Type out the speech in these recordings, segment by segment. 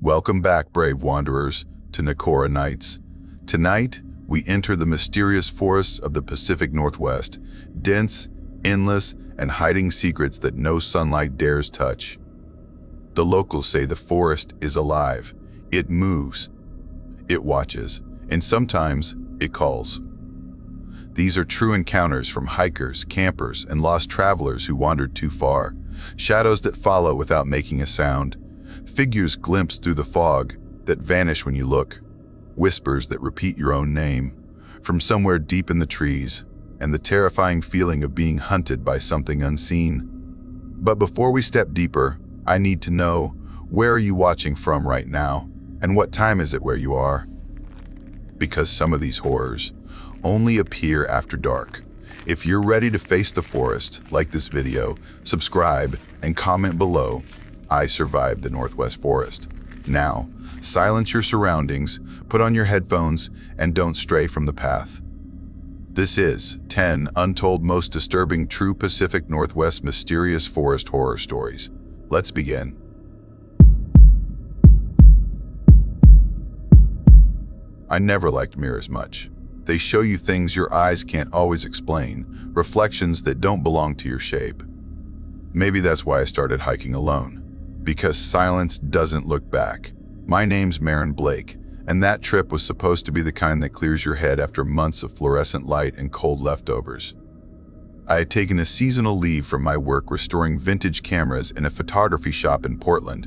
Welcome back, brave wanderers, to Nakora Nights. Tonight, we enter the mysterious forests of the Pacific Northwest, dense, endless, and hiding secrets that no sunlight dares touch. The locals say the forest is alive. It moves, it watches, and sometimes it calls. These are true encounters from hikers, campers, and lost travelers who wandered too far. Shadows that follow without making a sound. Figures glimpsed through the fog that vanish when you look. Whispers that repeat your own name from somewhere deep in the trees, and the terrifying feeling of being hunted by something unseen. But before we step deeper, I need to know, where are you watching from right now? And what time is it where you are? Because some of these horrors only appear after dark. If you're ready to face the forest, like this video, subscribe, and comment below. I survived the Northwest Forest. Now, silence your surroundings, put on your headphones, and don't stray from the path. This is 10 Untold Most Disturbing True Pacific Northwest Mysterious Forest Horror Stories. Let's begin. I never liked mirrors much. They show you things your eyes can't always explain, reflections that don't belong to your shape. Maybe that's why I started hiking alone. Because silence doesn't look back. My name's Marin Blake, and that trip was supposed to be the kind that clears your head after months of fluorescent light and cold leftovers. I had taken a seasonal leave from my work restoring vintage cameras in a photography shop in Portland.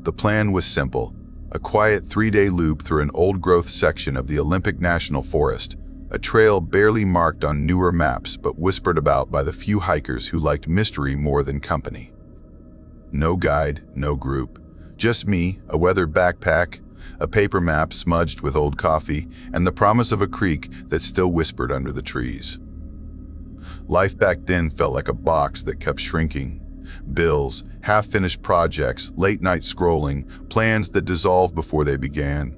The plan was simple: a quiet 3-day loop through an old-growth section of the Olympic National Forest, a trail barely marked on newer maps but whispered about by the few hikers who liked mystery more than company. No guide, no group. Just me, a weathered backpack, a paper map smudged with old coffee, and the promise of a creek that still whispered under the trees. Life back then felt like a box that kept shrinking. Bills, half-finished projects, late-night scrolling, plans that dissolved before they began.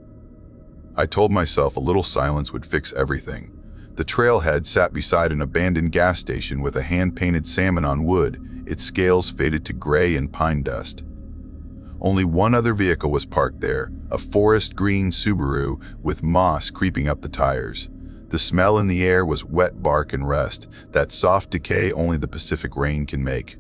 I told myself a little silence would fix everything. The trailhead sat beside an abandoned gas station with a hand-painted salmon on wood, its scales faded to gray and pine dust. Only one other vehicle was parked there, a forest green Subaru with moss creeping up the tires. The smell in the air was wet bark and rust, that soft decay only the Pacific rain can make.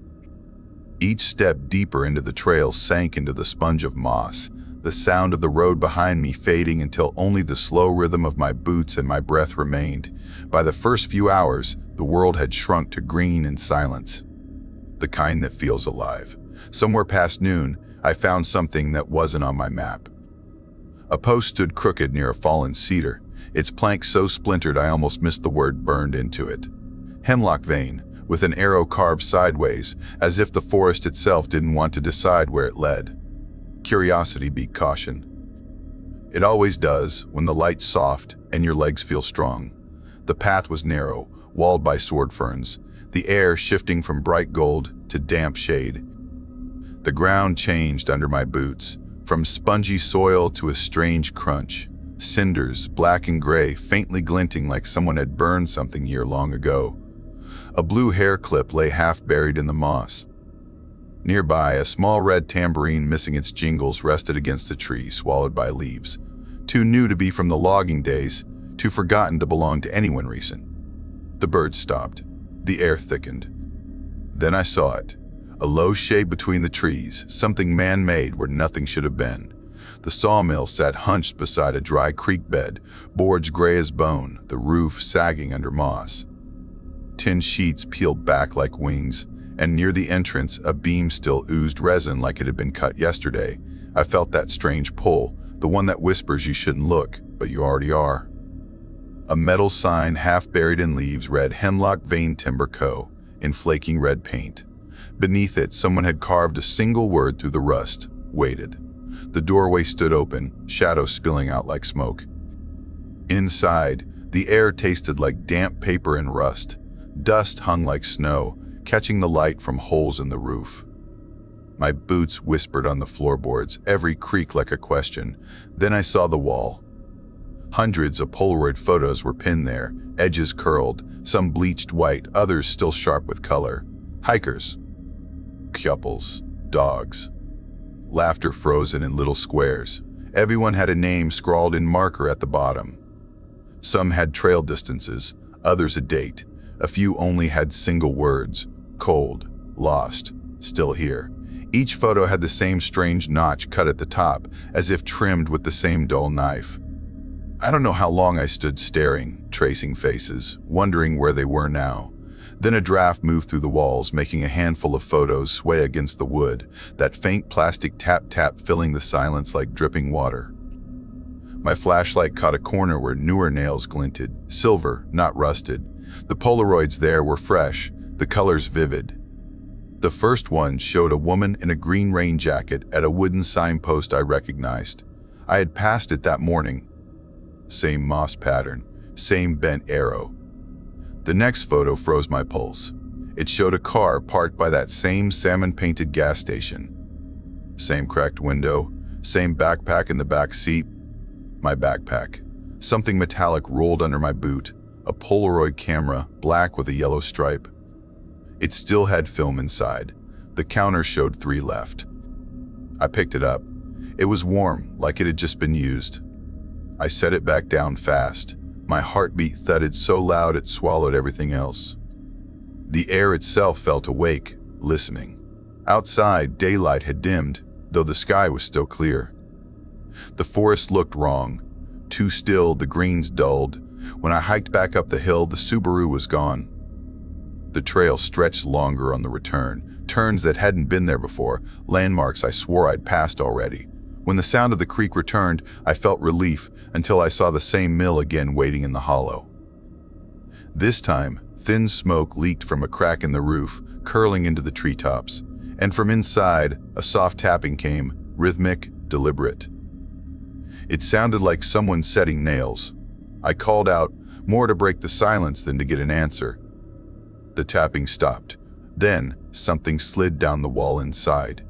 Each step deeper into the trail sank into the sponge of moss, the sound of the road behind me fading until only the slow rhythm of my boots and my breath remained. By the first few hours, the world had shrunk to green and silence. The kind that feels alive. Somewhere past noon, I found something that wasn't on my map. A post stood crooked near a fallen cedar, its plank so splintered I almost missed the word burned into it. Hemlock vein, with an arrow carved sideways, as if the forest itself didn't want to decide where it led. Curiosity beat caution. It always does when the light's soft and your legs feel strong. The path was narrow, walled by sword ferns, the air shifting from bright gold to damp shade. The ground changed under my boots, from spongy soil to a strange crunch. Cinders, black and gray, faintly glinting like someone had burned something long ago. A blue hair clip lay half buried in the moss. Nearby, a small red tambourine missing its jingles rested against a tree swallowed by leaves. Too new to be from the logging days, too forgotten to belong to anyone recent. The birds stopped. The air thickened. Then I saw it. A low shade between the trees, something man-made where nothing should have been. The sawmill sat hunched beside a dry creek bed, boards gray as bone, the roof sagging under moss. Tin sheets peeled back like wings, and near the entrance, a beam still oozed resin like it had been cut yesterday. I felt that strange pull, the one that whispers you shouldn't look, but you already are. A metal sign half buried in leaves read Hemlock Vein Timber Co. in flaking red paint. Beneath it, someone had carved a single word through the rust, waited. The doorway stood open, shadows spilling out like smoke. Inside, the air tasted like damp paper and rust. Dust hung like snow, catching the light from holes in the roof. My boots whispered on the floorboards, every creak like a question. Then I saw the wall. Hundreds of Polaroid photos were pinned there, edges curled, some bleached white, others still sharp with color. Hikers. Couples. Dogs. laughter frozen in little squares. Everyone had a name scrawled in marker at the bottom. Some had trail distances, others a date. A few only had single words: cold, lost, still here. Each photo had the same strange notch cut at the top, as if trimmed with the same dull knife. I don't know how long I stood staring, tracing faces, wondering where they were now. Then a draft moved through the walls, making a handful of photos sway against the wood, that faint plastic tap-tap filling the silence like dripping water. My flashlight caught a corner where newer nails glinted, silver, not rusted. The Polaroids there were fresh, the colors vivid. The first one showed a woman in a green rain jacket at a wooden signpost I recognized. I had passed it that morning. Same moss pattern, same bent arrow. The next photo froze my pulse. It showed a car parked by that same salmon-painted gas station. Same cracked window, same backpack in the back seat. My backpack. Something metallic rolled under my boot, a Polaroid camera, black with a yellow stripe. It still had film inside. The counter showed 3 left. I picked it up. It was warm, like it had just been used. I set it back down fast. My heartbeat thudded so loud it swallowed everything else. The air itself felt awake, listening. Outside, daylight had dimmed, though the sky was still clear. The forest looked wrong. Too still, the greens dulled. When I hiked back up the hill, the Subaru was gone. The trail stretched longer on the return, turns that hadn't been there before, landmarks I swore I'd passed already. When the sound of the creek returned, I felt relief until I saw the same mill again waiting in the hollow. This time, thin smoke leaked from a crack in the roof, curling into the treetops, and from inside, a soft tapping came, rhythmic, deliberate. It sounded like someone setting nails. I called out, more to break the silence than to get an answer. The tapping stopped. Then, something slid down the wall inside.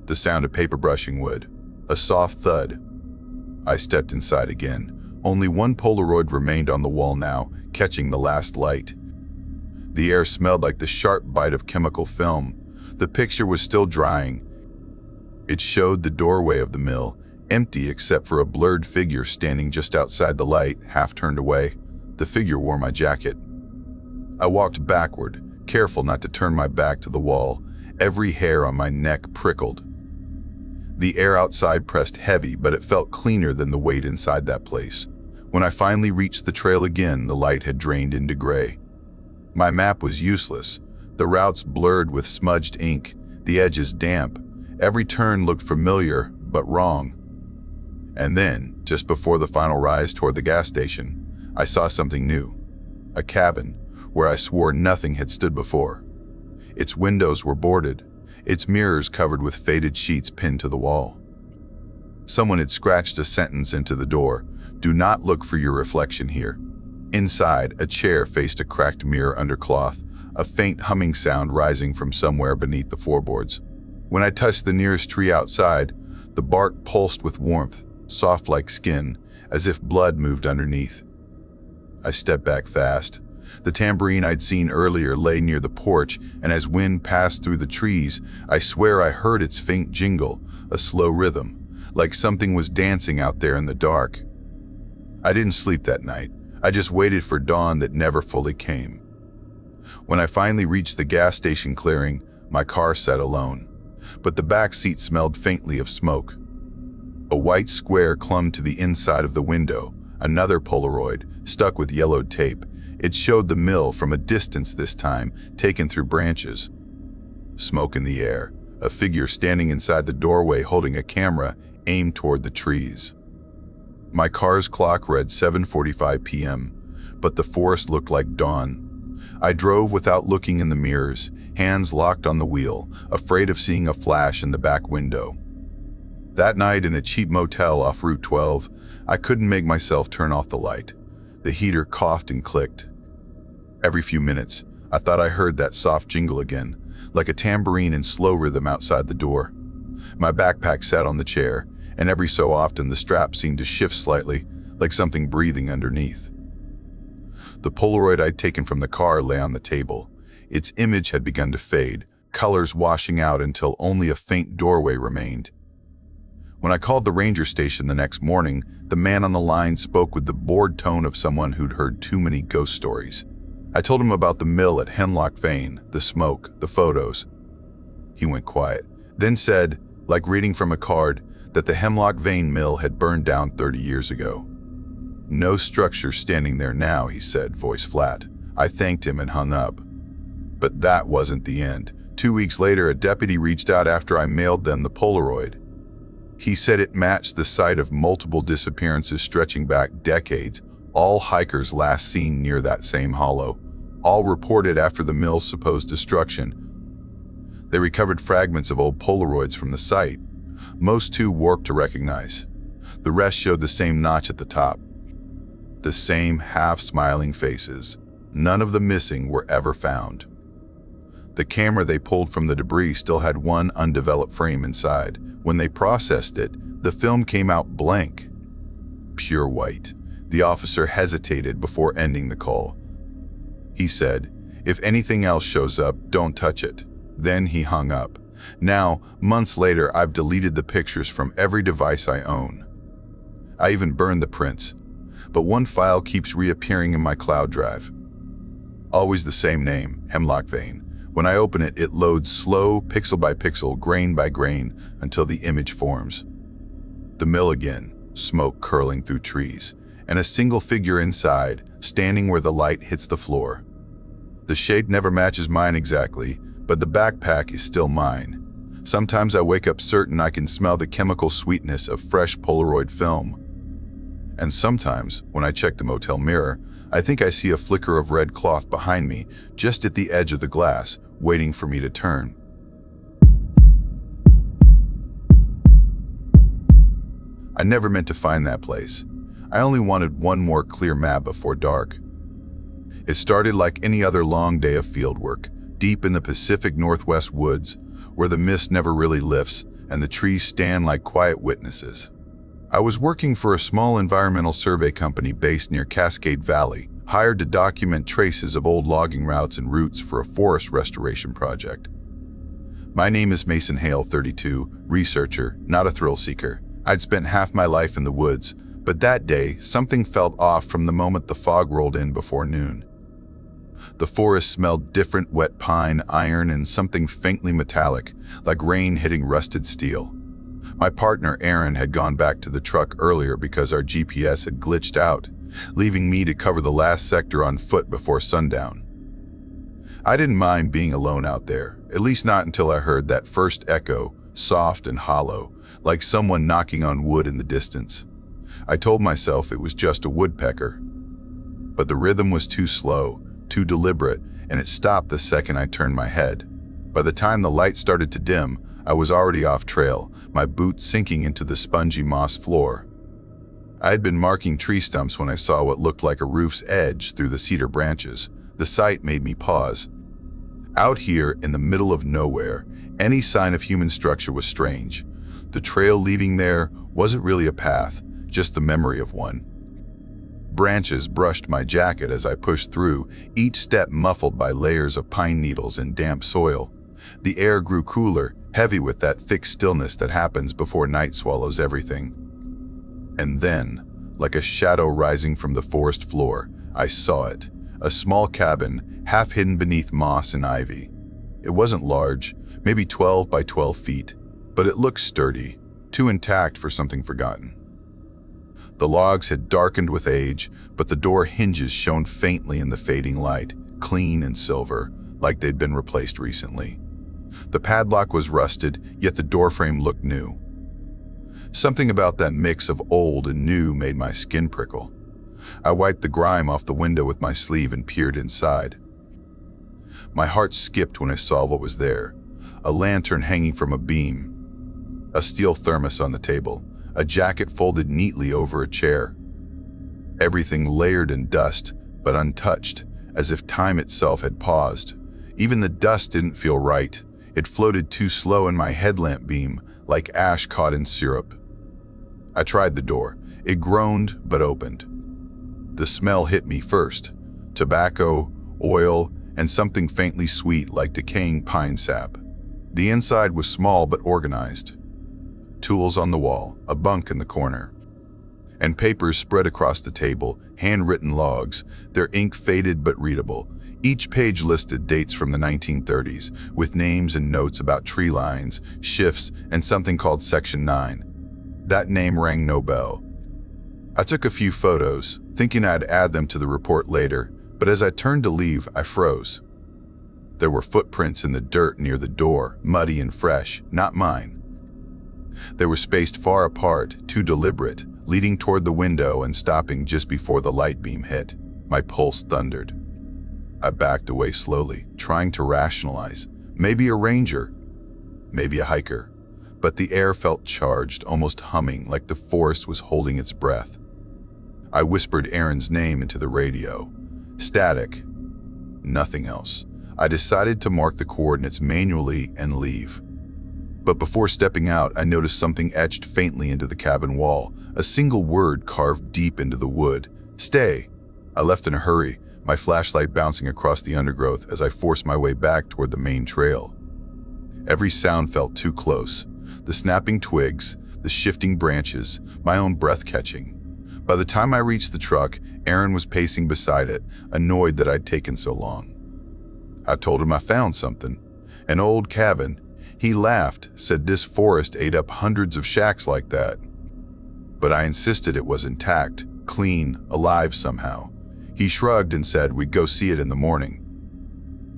The sound of paper brushing wood. A soft thud. I stepped inside again. Only one Polaroid remained on the wall now, catching the last light. The air smelled like the sharp bite of chemical film. The picture was still drying. It showed the doorway of the mill, empty except for a blurred figure standing just outside the light, half turned away. The figure wore my jacket. I walked backward, careful not to turn my back to the wall. Every hair on my neck prickled. The air outside pressed heavy, but it felt cleaner than the weight inside that place. When I finally reached the trail again, the light had drained into gray. My map was useless. The routes blurred with smudged ink, the edges damp. Every turn looked familiar, but wrong. And then, just before the final rise toward the gas station, I saw something new. A cabin, where I swore nothing had stood before. Its windows were boarded, its mirrors covered with faded sheets pinned to the wall. Someone had scratched a sentence into the door, "Do not look for your reflection here." Inside, a chair faced a cracked mirror under cloth, a faint humming sound rising from somewhere beneath the floorboards. When I touched the nearest tree outside, the bark pulsed with warmth, soft like skin, as if blood moved underneath. I stepped back fast. The tambourine I'd seen earlier lay near the porch, and as wind passed through the trees, I swear I heard its faint jingle, a slow rhythm, like something was dancing out there in the dark. I didn't sleep that night. I just waited for dawn that never fully came. When I finally reached the gas station clearing, my car sat alone, but the back seat smelled faintly of smoke. A white square clung to the inside of the window, another Polaroid, stuck with yellowed tape. It showed the mill from a distance this time, taken through branches. Smoke in the air, a figure standing inside the doorway holding a camera aimed toward the trees. My car's clock read 7:45 p.m., but the forest looked like dawn. I drove without looking in the mirrors, hands locked on the wheel, afraid of seeing a flash in the back window. That night in a cheap motel off Route 12, I couldn't make myself turn off the light. The heater coughed and clicked. Every few minutes, I thought I heard that soft jingle again, like a tambourine in slow rhythm outside the door. My backpack sat on the chair, and every so often the strap seemed to shift slightly, like something breathing underneath. The Polaroid I'd taken from the car lay on the table. Its image had begun to fade, colors washing out until only a faint doorway remained. When I called the ranger station the next morning, the man on the line spoke with the bored tone of someone who'd heard too many ghost stories. I told him about the mill at Hemlock Vein, the smoke, the photos. He went quiet, then said, like reading from a card, that the Hemlock Vein mill had burned down 30 years ago. No structure standing there now, he said, voice flat. I thanked him and hung up. But that wasn't the end. 2 weeks later, a deputy reached out after I mailed them the Polaroid. He said it matched the site of multiple disappearances stretching back decades, all hikers last seen near that same hollow, all reported after the mill's supposed destruction. They recovered fragments of old Polaroids from the site, most too warped to recognize. The rest showed the same notch at the top, the same half-smiling faces. None of the missing were ever found. The camera they pulled from the debris still had one undeveloped frame inside. When they processed it, the film came out blank, pure white. The officer hesitated before ending the call. He said, "If anything else shows up, don't touch it." Then he hung up. Now, months later, I've deleted the pictures from every device I own. I even burned the prints, but one file keeps reappearing in my cloud drive. Always the same name, Hemlock Vein. When I open it, it loads slow, pixel by pixel, grain by grain, until the image forms. The mill again, smoke curling through trees, and a single figure inside, standing where the light hits the floor. The shade never matches mine exactly, but the backpack is still mine. Sometimes I wake up certain I can smell the chemical sweetness of fresh Polaroid film. And sometimes, when I check the motel mirror, I think I see a flicker of red cloth behind me, just at the edge of the glass, waiting for me to turn. I never meant to find that place. I only wanted one more clear map before dark. It started like any other long day of fieldwork, deep in the Pacific Northwest woods, where the mist never really lifts and the trees stand like quiet witnesses. I was working for a small environmental survey company based near Cascade Valley, hired to document traces of old logging routes and routes for a forest restoration project. My name is Mason Hale, 32, researcher, not a thrill seeker. I'd spent half my life in the woods, but that day, something felt off from the moment the fog rolled in before noon. The forest smelled different: wet pine, iron, and something faintly metallic, like rain hitting rusted steel. My partner, Aaron, had gone back to the truck earlier because our GPS had glitched out, leaving me to cover the last sector on foot before sundown. I didn't mind being alone out there, at least not until I heard that first echo, soft and hollow, like someone knocking on wood in the distance. I told myself it was just a woodpecker. But the rhythm was too slow, too deliberate, and it stopped the second I turned my head. By the time the light started to dim, I was already off trail, my boots sinking into the spongy moss floor. I had been marking tree stumps when I saw what looked like a roof's edge through the cedar branches. The sight made me pause. Out here, in the middle of nowhere, any sign of human structure was strange. The trail leading there wasn't really a path, just the memory of one. Branches brushed my jacket as I pushed through, each step muffled by layers of pine needles and damp soil. The air grew cooler, heavy with that thick stillness that happens before night swallows everything. And then, like a shadow rising from the forest floor, I saw it. A small cabin, half hidden beneath moss and ivy. It wasn't large, maybe 12 by 12 feet, but it looked sturdy, too intact for something forgotten. The logs had darkened with age, but the door hinges shone faintly in the fading light, clean and silver, like they'd been replaced recently. The padlock was rusted, yet the doorframe looked new. Something about that mix of old and new made my skin prickle. I wiped the grime off the window with my sleeve and peered inside. My heart skipped when I saw what was there. A lantern hanging from a beam, a steel thermos on the table, a jacket folded neatly over a chair. Everything layered in dust, but untouched, as if time itself had paused. Even the dust didn't feel right. It floated too slow in my headlamp beam, like ash caught in syrup. I tried the door. It groaned, but opened. The smell hit me first. Tobacco, oil, and something faintly sweet like decaying pine sap. The inside was small but organized. tools on the wall, a bunk in the corner, and papers spread across the table, handwritten logs, their ink faded but readable. Each page listed dates from the 1930s, with names and notes about tree lines, shifts, and something called Section 9. That name rang no bell. I took a few photos, thinking I'd add them to the report later, but as I turned to leave, I froze. There were footprints in the dirt near the door, muddy and fresh, not mine. They were spaced far apart, too deliberate, leading toward the window and stopping just before the light beam hit. My pulse thundered. I backed away slowly, trying to rationalize. Maybe a ranger, maybe a hiker. But the air felt charged, almost humming, like the forest was holding its breath. I whispered Aaron's name into the radio. Static. Nothing else. I decided to mark the coordinates manually and leave. But before stepping out, I noticed something etched faintly into the cabin wall, a single word carved deep into the wood. Stay. I left in a hurry, my flashlight bouncing across the undergrowth as I forced my way back toward the main trail. Every sound felt too close. The snapping twigs, the shifting branches, my own breath catching. By the time I reached the truck, Aaron was pacing beside it, annoyed that I'd taken so long. I told him I found something, an old cabin. He laughed, said this forest ate up hundreds of shacks like that. But I insisted it was intact, clean, alive somehow. He shrugged and said we'd go see it in the morning.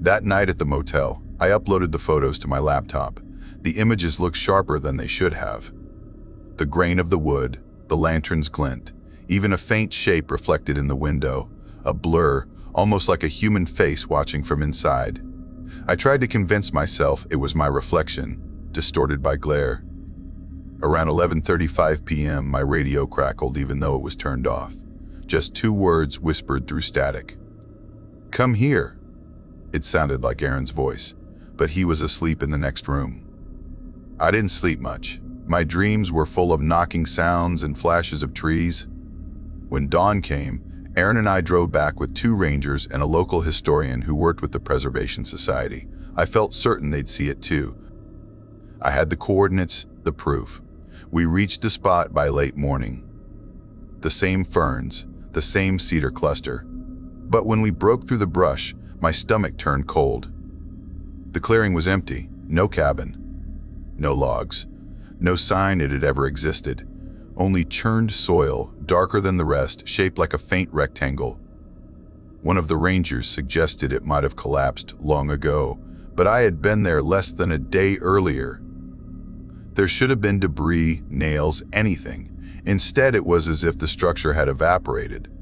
That night at the motel, I uploaded the photos to my laptop. The images looked sharper than they should have. The grain of the wood, the lantern's glint, even a faint shape reflected in the window, a blur, almost like a human face watching from inside. I tried to convince myself it was my reflection, distorted by glare. Around 11:35 p.m., my radio crackled even though it was turned off. Just 2 words whispered through static. Come here. It sounded like Aaron's voice, but he was asleep in the next room. I didn't sleep much. My dreams were full of knocking sounds and flashes of trees. When dawn came, Aaron and I drove back with 2 rangers and a local historian who worked with the Preservation Society. I felt certain they'd see it too. I had the coordinates, the proof. We reached the spot by late morning. The same ferns, the same cedar cluster. But when we broke through the brush, my stomach turned cold. The clearing was empty, no cabin, no logs, no sign it had ever existed. Only churned soil, darker than the rest, shaped like a faint rectangle. One of the rangers suggested it might have collapsed long ago, but I had been there less than a day earlier. There should have been debris, nails, anything. Instead, it was as if the structure had evaporated.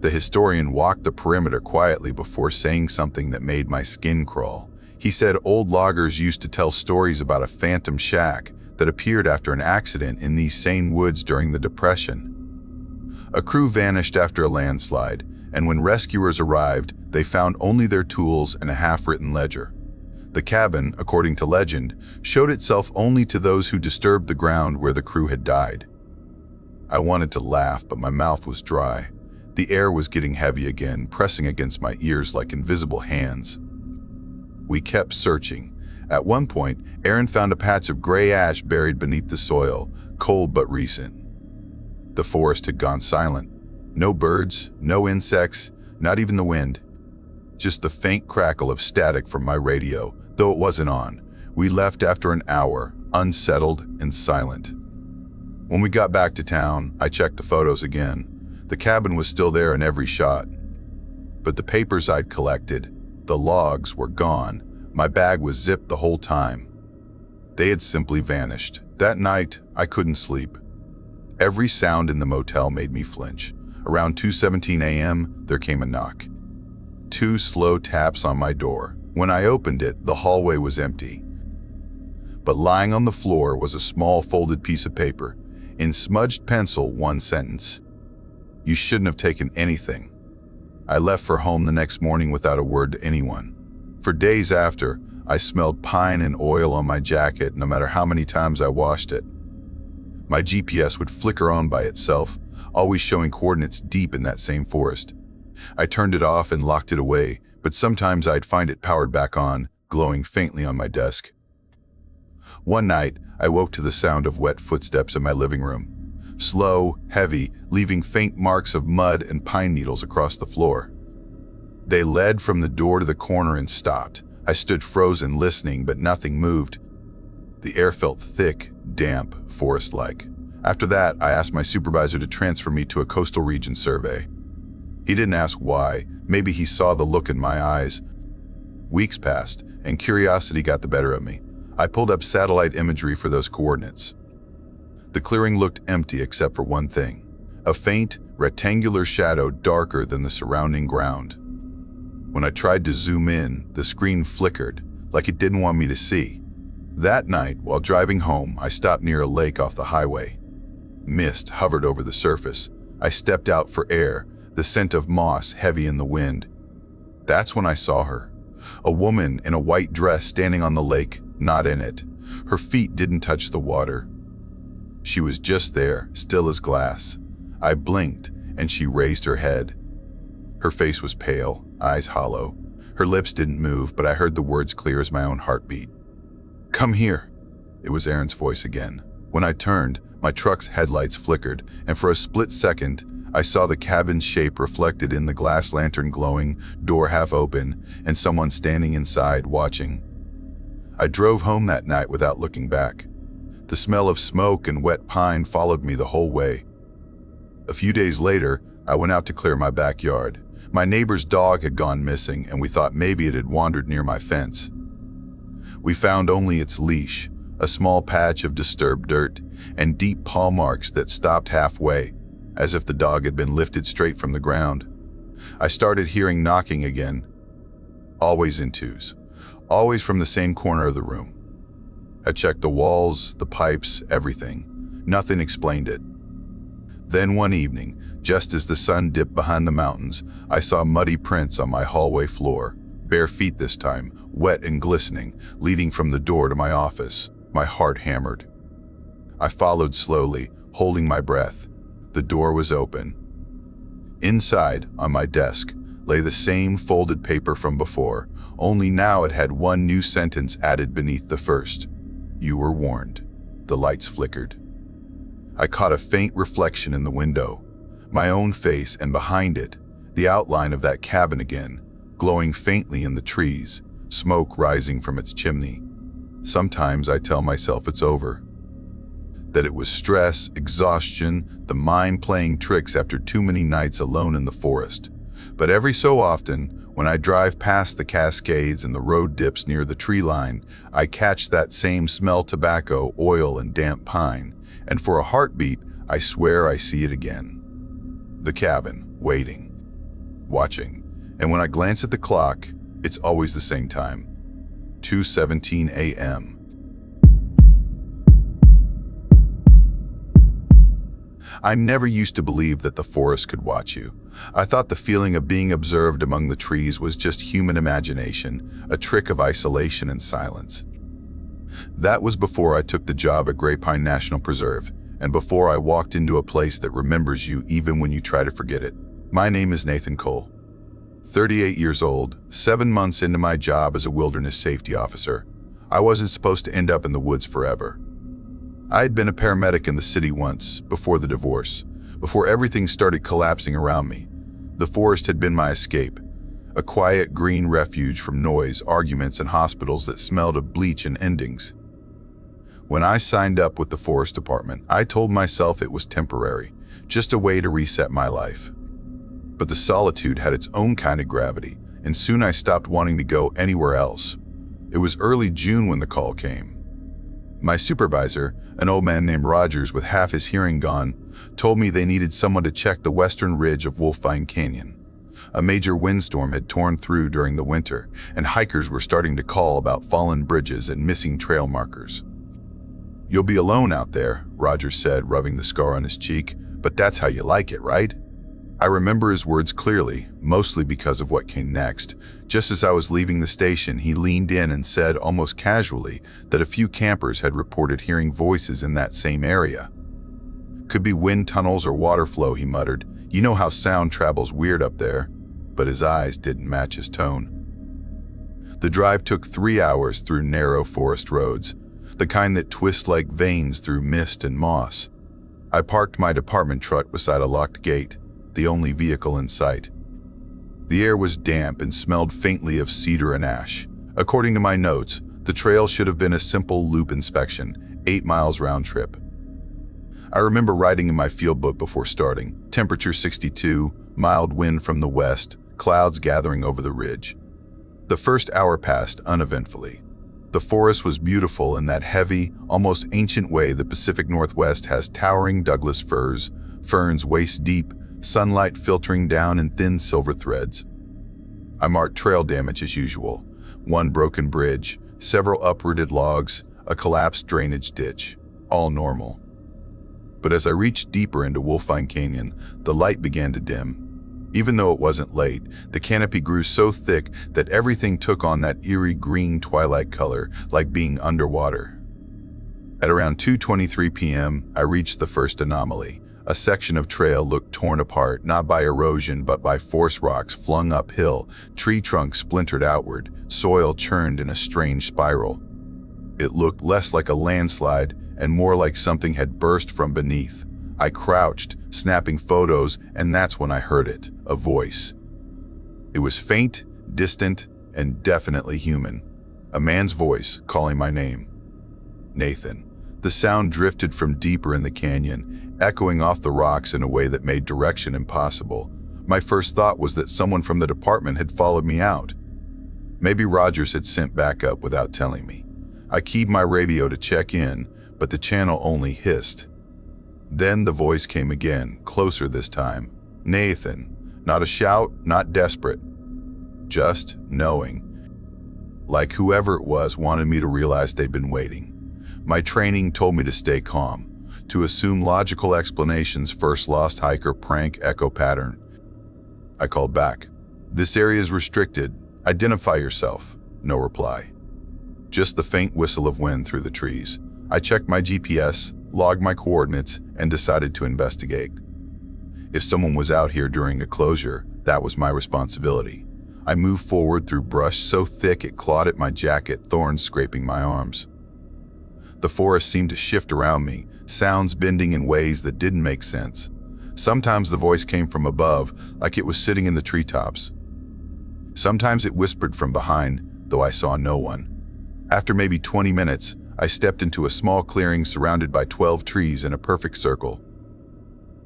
The historian walked the perimeter quietly before saying something that made my skin crawl. He said old loggers used to tell stories about a phantom shack that appeared after an accident in these same woods during the Depression. A crew vanished after a landslide, and when rescuers arrived, they found only their tools and a half-written ledger. The cabin, according to legend, showed itself only to those who disturbed the ground where the crew had died. I wanted to laugh, but my mouth was dry. The air was getting heavy again, pressing against my ears like invisible hands. We kept searching. At one point, Aaron found a patch of gray ash buried beneath the soil, cold but recent. The forest had gone silent. No birds, no insects, not even the wind. Just the faint crackle of static from my radio, though it wasn't on. We left after an hour, unsettled and silent. When we got back to town, I checked the photos again. The cabin was still there in every shot. But the papers I'd collected, the logs, were gone. My bag was zipped the whole time. They had simply vanished. That night, I couldn't sleep. Every sound in the motel made me flinch. Around 2:17 a.m., there came a knock. 2 slow taps on my door. When I opened it, the hallway was empty. But lying on the floor was a small folded piece of paper. In smudged pencil, 1 sentence. You shouldn't have taken anything. I left for home the next morning without a word to anyone. For days after, I smelled pine and oil on my jacket no matter how many times I washed it. My GPS would flicker on by itself, always showing coordinates deep in that same forest. I turned it off and locked it away, but sometimes I'd find it powered back on, glowing faintly on my desk. One night, I woke to the sound of wet footsteps in my living room. Slow, heavy, leaving faint marks of mud and pine needles across the floor. They led from the door to the corner and stopped. I stood frozen, listening, but nothing moved. The air felt thick, damp, forest-like. After that, I asked my supervisor to transfer me to a coastal region survey. He didn't ask why. Maybe he saw the look in my eyes. Weeks passed, and curiosity got the better of me. I pulled up satellite imagery for those coordinates. The clearing looked empty except for one thing: a faint, rectangular shadow darker than the surrounding ground. When I tried to zoom in, the screen flickered, like it didn't want me to see. That night, while driving home, I stopped near a lake off the highway. Mist hovered over the surface. I stepped out for air, the scent of moss heavy in the wind. That's when I saw her. A woman in a white dress standing on the lake, not in it. Her feet didn't touch the water. She was just there, still as glass. I blinked, and she raised her head. Her face was pale, eyes hollow. Her lips didn't move, but I heard the words clear as my own heartbeat. "Come here." It was Erin's voice again. When I turned, my truck's headlights flickered, and for a split second, I saw the cabin's shape reflected in the glass lantern glowing, door half open, and someone standing inside watching. I drove home that night without looking back. The smell of smoke and wet pine followed me the whole way. A few days later, I went out to clear my backyard. My neighbor's dog had gone missing, and we thought maybe it had wandered near my fence. We found only its leash, a small patch of disturbed dirt, and deep paw marks that stopped halfway, as if the dog had been lifted straight from the ground. I started hearing knocking again, always in twos, always from the same corner of the room. I checked the walls, the pipes, everything. Nothing explained it. Then one evening, just as the sun dipped behind the mountains, I saw muddy prints on my hallway floor, bare feet this time, wet and glistening, leading from the door to my office. My heart hammered. I followed slowly, holding my breath. The door was open. Inside, on my desk, lay the same folded paper from before, only now it had one new sentence added beneath the first. "You were warned." The lights flickered. I caught a faint reflection in the window, my own face, and behind it, the outline of that cabin again, glowing faintly in the trees, smoke rising from its chimney. Sometimes I tell myself it's over, that it was stress, exhaustion, the mind playing tricks after too many nights alone in the forest. But every so often, when I drive past the Cascades and the road dips near the tree line, I catch that same smell: tobacco, oil, and damp pine. And for a heartbeat, I swear I see it again. The cabin, waiting, watching. And when I glance at the clock, it's always the same time, 2:17 a.m. I never used to believe that the forest could watch you. I thought the feeling of being observed among the trees was just human imagination, a trick of isolation and silence. That was before I took the job at Great Pine National Preserve, and before I walked into a place that remembers you even when you try to forget it. My name is Nathan Cole, 38 years old, 7 months into my job as a wilderness safety officer. I wasn't supposed to end up in the woods forever. I had been a paramedic in the city once, before the divorce, before everything started collapsing around me. The forest had been my escape, a quiet green refuge from noise, arguments, and hospitals that smelled of bleach and endings. When I signed up with the forest department, I told myself it was temporary, just a way to reset my life. But the solitude had its own kind of gravity, and soon I stopped wanting to go anywhere else. It was early June when the call came. My supervisor, an old man named Rogers with half his hearing gone, told me they needed someone to check the western ridge of Wolfvine Canyon. A major windstorm had torn through during the winter, and hikers were starting to call about fallen bridges and missing trail markers. "You'll be alone out there," Rogers said, rubbing the scar on his cheek, "but that's how you like it, right?" I remember his words clearly, mostly because of what came next. Just as I was leaving the station, he leaned in and said almost casually that a few campers had reported hearing voices in that same area. "Could be wind tunnels or water flow," he muttered. "You know how sound travels weird up there." But his eyes didn't match his tone. The drive took 3 hours through narrow forest roads. the kind that twists like veins through mist and moss. I parked my department truck beside a locked gate, the only vehicle in sight. The air was damp and smelled faintly of cedar and ash. According to my notes, the trail should have been a simple loop inspection, 8 miles round trip. I remember writing in my field book before starting, temperature 62, mild wind from the west, clouds gathering over the ridge. The first hour passed uneventfully. The forest was beautiful in that heavy, almost ancient way the Pacific Northwest has, towering Douglas firs, ferns waist deep, sunlight filtering down in thin silver threads. I marked trail damage as usual. One broken bridge, several uprooted logs, a collapsed drainage ditch. All normal. But as I reached deeper into Wolfine Canyon, the light began to dim. Even though it wasn't late, the canopy grew so thick that everything took on that eerie green twilight color, like being underwater. At around 2:23 p.m., I reached the first anomaly. A section of trail looked torn apart, not by erosion but by force rocks flung uphill, tree trunks splintered outward, soil churned in a strange spiral. It looked less like a landslide and more like something had burst from beneath. I crouched, snapping photos, and that's when I heard it, a voice. It was faint, distant, and definitely human. A man's voice calling my name. Nathan. The sound drifted from deeper in the canyon, echoing off the rocks in a way that made direction impossible. My first thought was that someone from the department had followed me out. Maybe Rogers had sent backup without telling me. I keyed my radio to check in, but the channel only hissed. Then the voice came again, closer this time. Nathan. Not a shout, not desperate. Just knowing. Like whoever it was wanted me to realize they'd been waiting. My training told me to stay calm, to assume logical explanations, first lost hiker prank echo pattern. I called back. This area is restricted. Identify yourself. No reply. Just the faint whistle of wind through the trees. I checked my GPS, logged my coordinates, and decided to investigate. If someone was out here during a closure, that was my responsibility. I moved forward through brush so thick it clawed at my jacket, thorns scraping my arms. The forest seemed to shift around me, sounds bending in ways that didn't make sense. Sometimes the voice came from above, like it was sitting in the treetops. Sometimes it whispered from behind, though I saw no one. After maybe 20 minutes, I stepped into a small clearing surrounded by 12 trees in a perfect circle.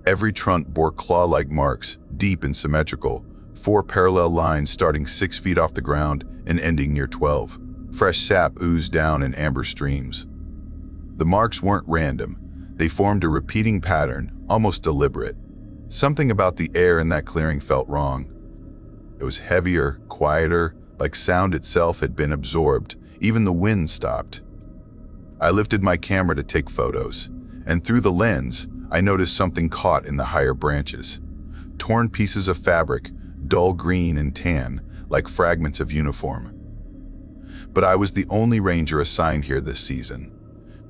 Every trunk bore claw-like marks, deep and symmetrical, 4 parallel lines starting 6 feet off the ground and ending near 12. Fresh sap oozed down in amber streams. The marks weren't random. They formed a repeating pattern, almost deliberate. Something about the air in that clearing felt wrong. It was heavier, quieter, like sound itself had been absorbed. Even the wind stopped. I lifted my camera to take photos, and through the lens, I noticed something caught in the higher branches. Torn pieces of fabric, dull green and tan, like fragments of uniform. But I was the only ranger assigned here this season.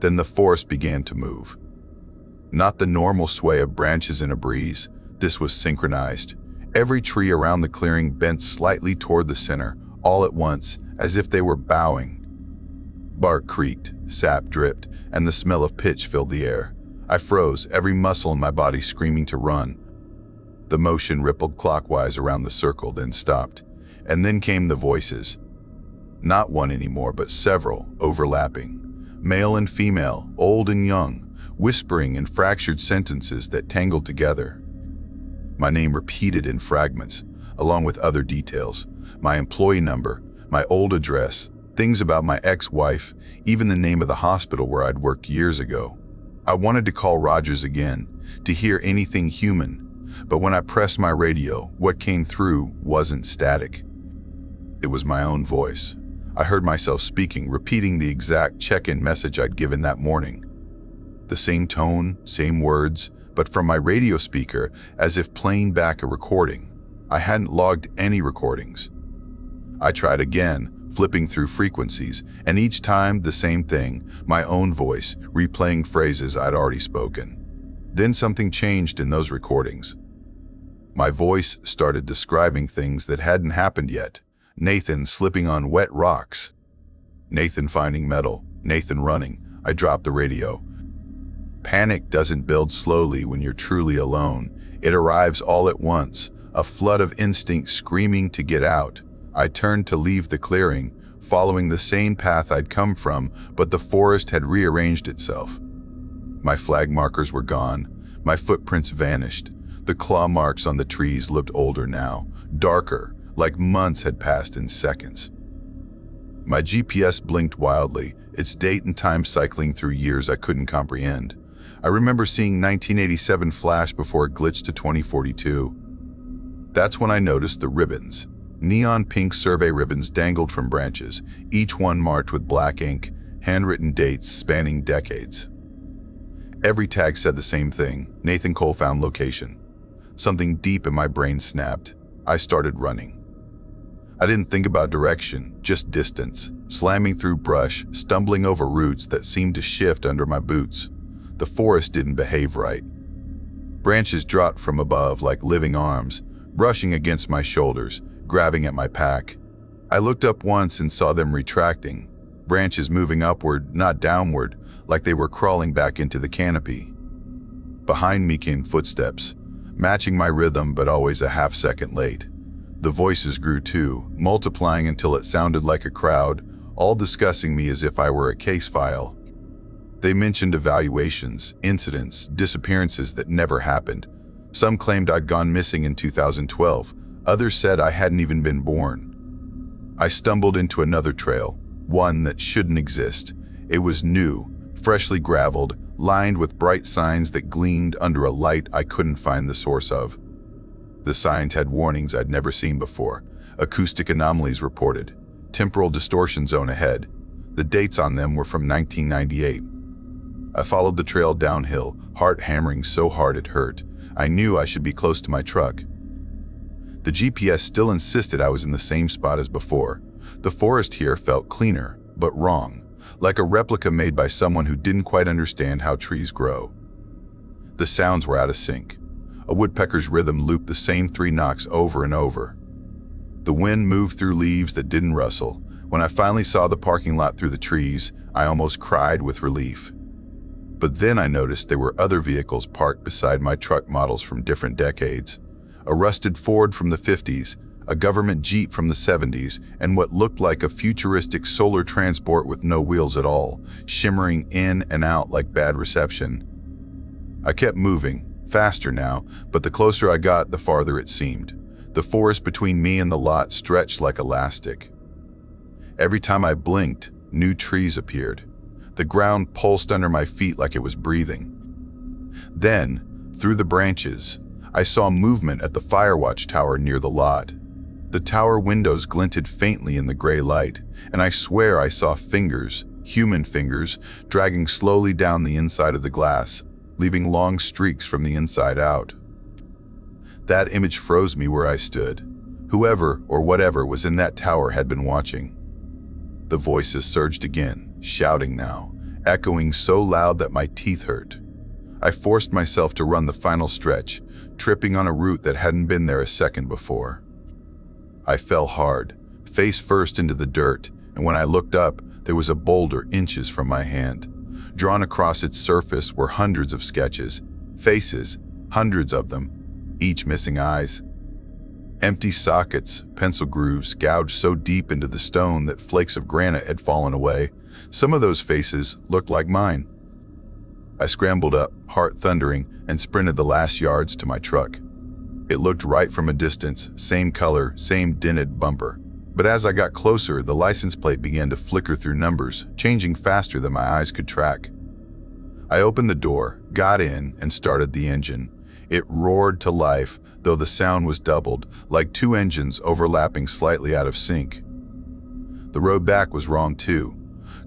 Then the forest began to move. Not the normal sway of branches in a breeze. This was synchronized. Every tree around the clearing bent slightly toward the center, all at once, as if they were bowing. Bark creaked, sap dripped, and the smell of pitch filled the air. I froze, every muscle in my body screaming to run. The motion rippled clockwise around the circle, then stopped. And then came the voices. Not one anymore, but several, overlapping. Male and female, old and young, whispering in fractured sentences that tangled together. My name repeated in fragments, along with other details. My employee number, my old address, things about my ex-wife, even the name of the hospital where I'd worked years ago. I wanted to call Rogers again, to hear anything human, but when I pressed my radio, what came through wasn't static. It was my own voice. I heard myself speaking, repeating the exact check-in message I'd given that morning. The same tone, same words, but from my radio speaker, as if playing back a recording. I hadn't logged any recordings. I tried again, flipping through frequencies, and each time the same thing, my own voice, replaying phrases I'd already spoken. Then something changed in those recordings. My voice started describing things that hadn't happened yet. Nathan slipping on wet rocks. Nathan finding metal. Nathan running. I dropped the radio. Panic doesn't build slowly when you're truly alone. It arrives all at once, a flood of instinct screaming to get out. I turned to leave the clearing, following the same path I'd come from, but the forest had rearranged itself. My flag markers were gone. My footprints vanished. The claw marks on the trees looked older now, darker, like months had passed in seconds. My GPS blinked wildly, its date and time cycling through years I couldn't comprehend. I remember seeing 1987 flash before it glitched to 2042. That's when I noticed the ribbons. Neon pink survey ribbons dangled from branches, each one marked with black ink, handwritten dates spanning decades. Every tag said the same thing: Nathan Cole found location. Something deep in my brain snapped. I started running. I didn't think about direction, just distance, slamming through brush, stumbling over roots that seemed to shift under my boots. The forest didn't behave right. Branches dropped from above like living arms, brushing against my shoulders, grabbing at my pack. I looked up once and saw them retracting, branches moving upward, not downward, like they were crawling back into the canopy. Behind me came footsteps, matching my rhythm but always a half second late. The voices grew too, multiplying until it sounded like a crowd, all discussing me as if I were a case file. They mentioned evaluations, incidents, disappearances that never happened. Some claimed I'd gone missing in 2012. Others said I hadn't even been born. I stumbled into another trail, one that shouldn't exist. It was new, freshly graveled, lined with bright signs that gleamed under a light I couldn't find the source of. The signs had warnings I'd never seen before. Acoustic anomalies reported. Temporal distortion zone ahead. The dates on them were from 1998. I followed the trail downhill, heart hammering so hard it hurt. I knew I should be close to my truck. The GPS still insisted I was in the same spot as before. The forest here felt cleaner, but wrong, like a replica made by someone who didn't quite understand how trees grow. The sounds were out of sync. A woodpecker's rhythm looped the same 3 knocks over and over. The wind moved through leaves that didn't rustle. When I finally saw the parking lot through the trees, I almost cried with relief. But then I noticed there were other vehicles parked beside my truck, models from different decades. A rusted Ford from the 50s, a government Jeep from the 70s, and what looked like a futuristic solar transport with no wheels at all, shimmering in and out like bad reception. I kept moving, faster now, but the closer I got, the farther it seemed. The forest between me and the lot stretched like elastic. Every time I blinked, new trees appeared. The ground pulsed under my feet like it was breathing. Then, through the branches, I saw movement at the firewatch tower near the lot. The tower windows glinted faintly in the gray light, and I swear I saw fingers, human fingers, dragging slowly down the inside of the glass, leaving long streaks from the inside out. That image froze me where I stood. Whoever or whatever was in that tower had been watching. The voices surged again, shouting now, echoing so loud that my teeth hurt. I forced myself to run the final stretch, tripping on a route that hadn't been there a second before. I fell hard, face first into the dirt, and when I looked up, there was a boulder inches from my hand. Drawn across its surface were hundreds of sketches, faces, hundreds of them, each missing eyes. Empty sockets, pencil grooves gouged so deep into the stone that flakes of granite had fallen away. Some of those faces looked like mine. I scrambled up, heart thundering, and sprinted the last yards to my truck. It looked right from a distance, same color, same dented bumper. But as I got closer, the license plate began to flicker through numbers, changing faster than my eyes could track. I opened the door, got in, and started the engine. It roared to life, though the sound was doubled, like 2 engines overlapping slightly out of sync. The road back was wrong too.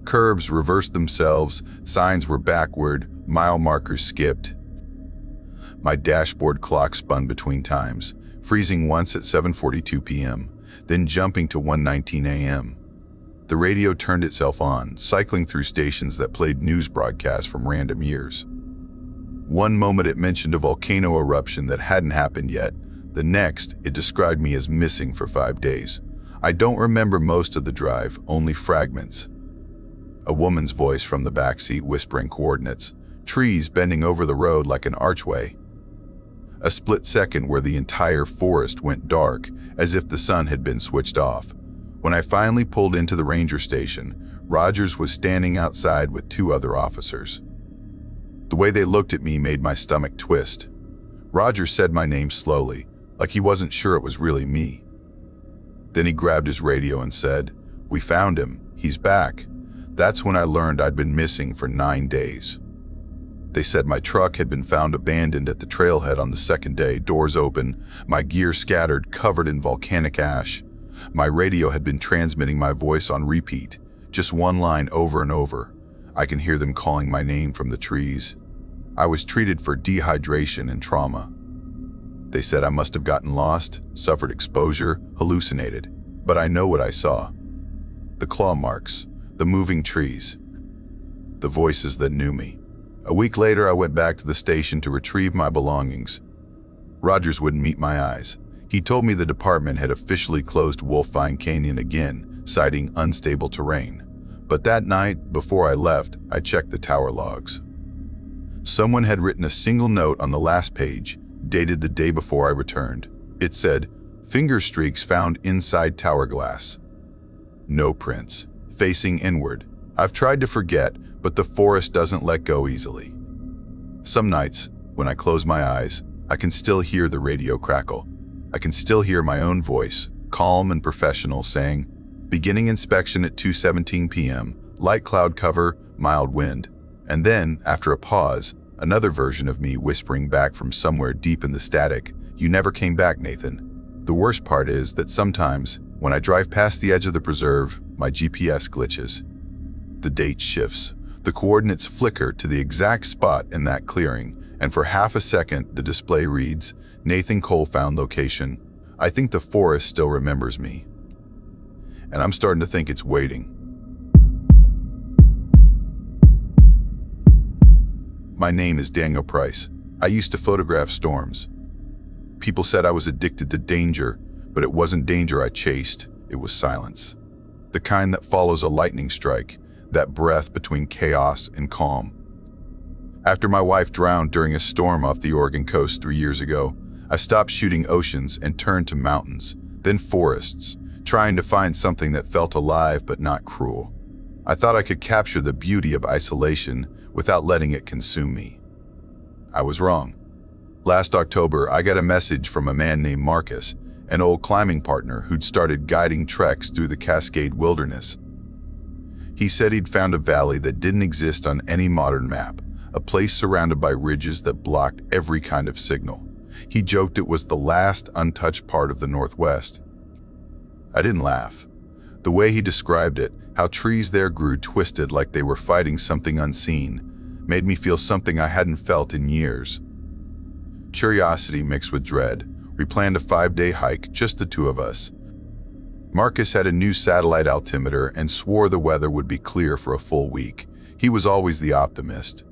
Curves reversed themselves, signs were backward, mile markers skipped. My dashboard clock spun between times, freezing once at 7:42 p.m., then jumping to 1:19 a.m. The radio turned itself on, cycling through stations that played news broadcasts from random years. One moment it mentioned a volcano eruption that hadn't happened yet. The next, it described me as missing for 5 days. I don't remember most of the drive, only fragments. A woman's voice from the backseat whispering coordinates. Trees bending over the road like an archway. A split second where the entire forest went dark, as if the sun had been switched off. When I finally pulled into the ranger station, Rogers was standing outside with 2 other officers. The way they looked at me made my stomach twist. Rogers said my name slowly, like he wasn't sure it was really me. Then he grabbed his radio and said, "We found him. He's back." That's when I learned I'd been missing for 9 days. They said my truck had been found abandoned at the trailhead on the 2nd day, doors open, my gear scattered, covered in volcanic ash. My radio had been transmitting my voice on repeat, just one line over and over. I can hear them calling my name from the trees. I was treated for dehydration and trauma. They said I must have gotten lost, suffered exposure, hallucinated. But I know what I saw. The claw marks, the moving trees, the voices that knew me. A week later, I went back to the station to retrieve my belongings. Rogers wouldn't meet my eyes. He told me the department had officially closed Wolfvine Canyon again, citing unstable terrain. But that night, before I left, I checked the tower logs. Someone had written a single note on the last page, dated the day before I returned. It said, "Finger streaks found inside tower glass. No prints. Facing inward. I've tried to forget, but the forest doesn't let go easily." Some nights, when I close my eyes, I can still hear the radio crackle. I can still hear my own voice, calm and professional, saying, "Beginning inspection at 2:17 p.m., light cloud cover, mild wind." And then, after a pause, another version of me whispering back from somewhere deep in the static, "You never came back, Nathan." The worst part is that sometimes, when I drive past the edge of the preserve, my GPS glitches. The date shifts. The coordinates flicker to the exact spot in that clearing, and for half a second the display reads, "Nathan Cole found location." I think the forest still remembers me. And I'm starting to think it's waiting. My name is Daniel Price. I used to photograph storms. People said I was addicted to danger, but it wasn't danger I chased, it was silence. The kind that follows a lightning strike, that breath between chaos and calm. After my wife drowned during a storm off the Oregon coast 3 years ago, I stopped shooting oceans and turned to mountains, then forests, trying to find something that felt alive but not cruel. I thought I could capture the beauty of isolation without letting it consume me. I was wrong. Last October, I got a message from a man named Marcus, an old climbing partner who'd started guiding treks through the Cascade Wilderness. He said he'd found a valley that didn't exist on any modern map, a place surrounded by ridges that blocked every kind of signal. He joked it was the last untouched part of the Northwest. I didn't laugh. The way he described it, how trees there grew twisted like they were fighting something unseen, made me feel something I hadn't felt in years. Curiosity mixed with dread. We planned a 5-day hike, just the 2 of us. Marcus had a new satellite altimeter and swore the weather would be clear for a full week. He was always the optimist.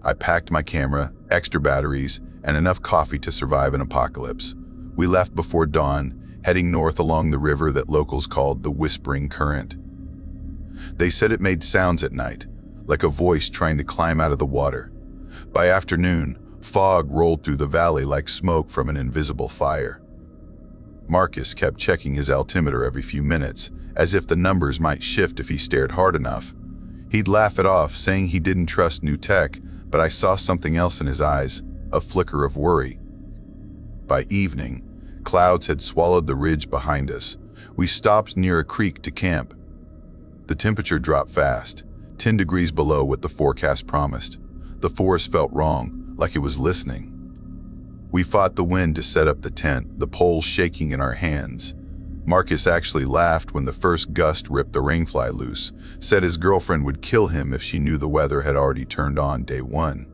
I packed my camera, extra batteries, and enough coffee to survive an apocalypse. We left before dawn, heading north along the river that locals called the Whispering Current. They said it made sounds at night, like a voice trying to climb out of the water. By afternoon, fog rolled through the valley like smoke from an invisible fire. Marcus kept checking his altimeter every few minutes, as if the numbers might shift if he stared hard enough. He'd laugh it off, saying he didn't trust new tech, but I saw something else in his eyes, a flicker of worry. By evening, clouds had swallowed the ridge behind us. We stopped near a creek to camp. The temperature dropped fast, 10 degrees below what the forecast promised. The forest felt wrong, like it was listening. We fought the wind to set up the tent, the poles shaking in our hands. Marcus actually laughed when the first gust ripped the rainfly loose, said his girlfriend would kill him if she knew the weather had already turned on day 1.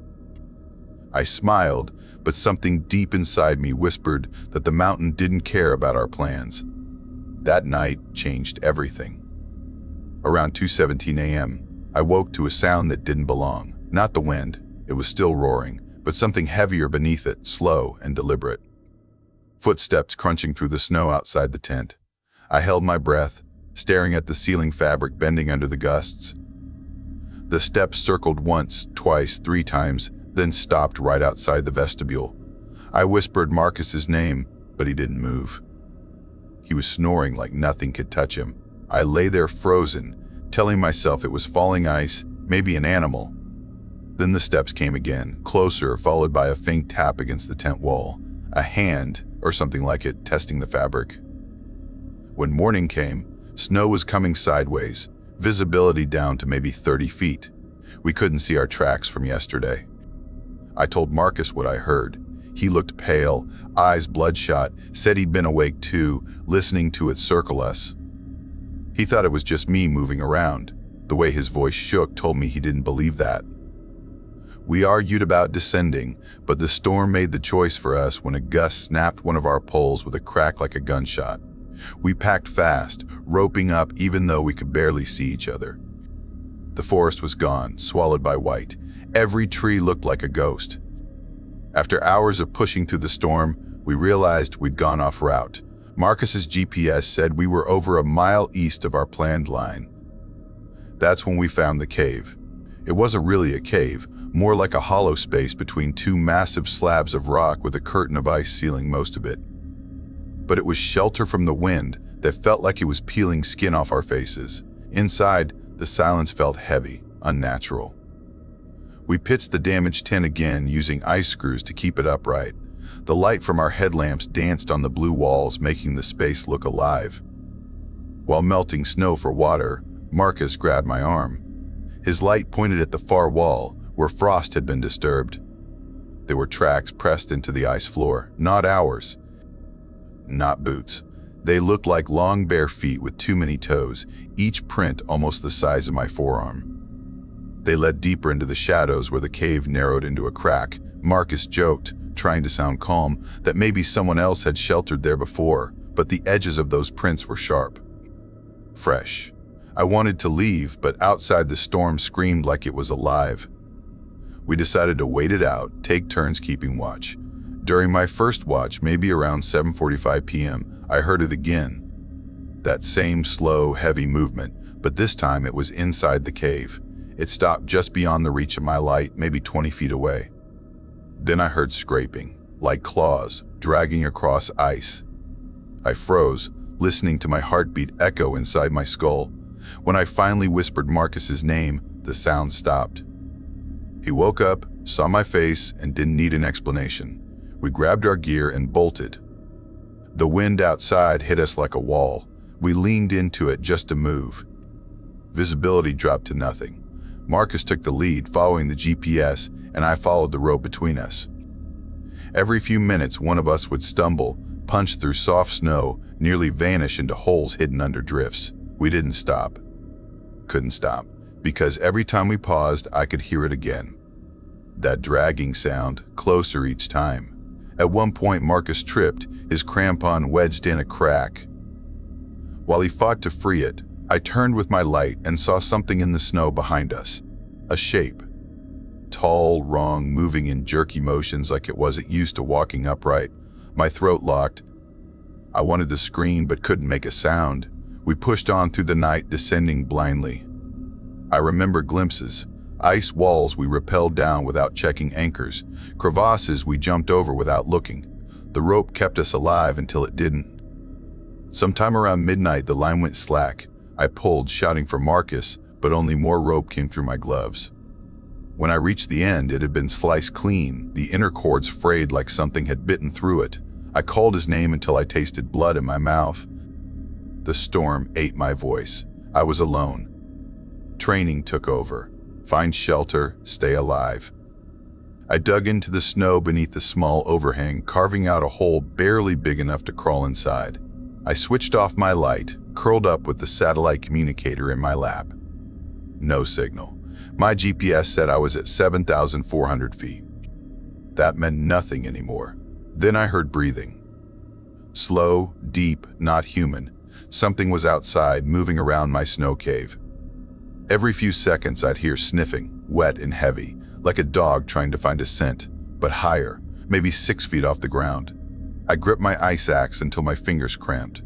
I smiled, but something deep inside me whispered that the mountain didn't care about our plans. That night changed everything. Around 2:17 a.m., I woke to a sound that didn't belong. Not the wind, it was still roaring, but something heavier beneath it, slow and deliberate. Footsteps crunching through the snow outside the tent. I held my breath, staring at the ceiling fabric bending under the gusts. The steps circled once, twice, 3 times, then stopped right outside the vestibule. I whispered Marcus's name, but he didn't move. He was snoring like nothing could touch him. I lay there frozen, telling myself it was falling ice, maybe an animal. Then the steps came again, closer, followed by a faint tap against the tent wall. A hand, or something like it, testing the fabric. When morning came, snow was coming sideways, visibility down to maybe 30 feet. We couldn't see our tracks from yesterday. I told Marcus what I heard. He looked pale, eyes bloodshot, said he'd been awake too, listening to it circle us. He thought it was just me moving around. The way his voice shook told me he didn't believe that. We argued about descending, but the storm made the choice for us when a gust snapped one of our poles with a crack like a gunshot. We packed fast, roping up even though we could barely see each other. The forest was gone, swallowed by white. Every tree looked like a ghost. After hours of pushing through the storm, we realized we'd gone off route. Marcus's GPS said we were over a mile east of our planned line. That's when we found the cave. It wasn't really a cave, more like a hollow space between 2 massive slabs of rock with a curtain of ice sealing most of it. But it was shelter from the wind that felt like it was peeling skin off our faces. Inside, the silence felt heavy, unnatural. We pitched the damaged tent again, using ice screws to keep it upright. The light from our headlamps danced on the blue walls, making the space look alive. While melting snow for water, Marcus grabbed my arm. His light pointed at the far wall, where frost had been disturbed. There were tracks pressed into the ice floor, not ours. Not boots. They looked like long bare feet with too many toes, each print almost the size of my forearm. They led deeper into the shadows where the cave narrowed into a crack. Marcus joked, trying to sound calm, that maybe someone else had sheltered there before, but the edges of those prints were sharp. Fresh. I wanted to leave, but outside the storm screamed like it was alive. We decided to wait it out, take turns keeping watch. During my first watch, maybe around 7:45 p.m., I heard it again. That same slow, heavy movement, but this time it was inside the cave. It stopped just beyond the reach of my light, maybe 20 feet away. Then I heard scraping, like claws, dragging across ice. I froze, listening to my heartbeat echo inside my skull. When I finally whispered Marcus's name, the sound stopped. He woke up, saw my face, and didn't need an explanation. We grabbed our gear and bolted. The wind outside hit us like a wall. We leaned into it just to move. Visibility dropped to nothing. Marcus took the lead, following the GPS, and I followed the rope between us. Every few minutes, one of us would stumble, punch through soft snow, nearly vanish into holes hidden under drifts. We didn't stop. Couldn't stop, because every time we paused, I could hear it again. That dragging sound, closer each time. At one point, Marcus tripped, his crampon wedged in a crack. While he fought to free it, I turned with my light and saw something in the snow behind us. A shape. Tall, wrong, moving in jerky motions like it wasn't used to walking upright. My throat locked. I wanted to scream but couldn't make a sound. We pushed on through the night, descending blindly. I remember glimpses. Ice walls we rappelled down without checking anchors. Crevasses we jumped over without looking. The rope kept us alive until it didn't. Sometime around midnight, the line went slack. I pulled, shouting for Marcus, but only more rope came through my gloves. When I reached the end, it had been sliced clean, the inner cords frayed like something had bitten through it. I called his name until I tasted blood in my mouth. The storm ate my voice. I was alone. Training took over. Find shelter, stay alive. I dug into the snow beneath the small overhang, carving out a hole barely big enough to crawl inside. I switched off my light, curled up with the satellite communicator in my lap. No signal. My GPS said I was at 7,400 feet. That meant nothing anymore. Then I heard breathing. Slow, deep, not human. Something was outside, moving around my snow cave. Every few seconds I'd hear sniffing, wet and heavy, like a dog trying to find a scent, but higher, maybe 6 feet off the ground. I gripped my ice axe until my fingers cramped.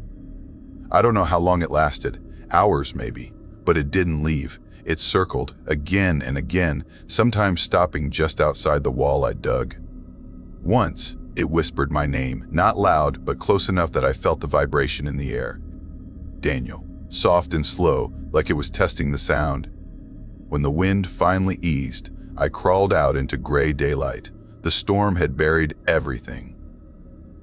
I don't know how long it lasted, hours maybe, but it didn't leave. It circled again and again, sometimes stopping just outside the wall I dug. Once, it whispered my name, not loud, but close enough that I felt the vibration in the air. Daniel, soft and slow, like it was testing the sound. When the wind finally eased, I crawled out into gray daylight. The storm had buried everything.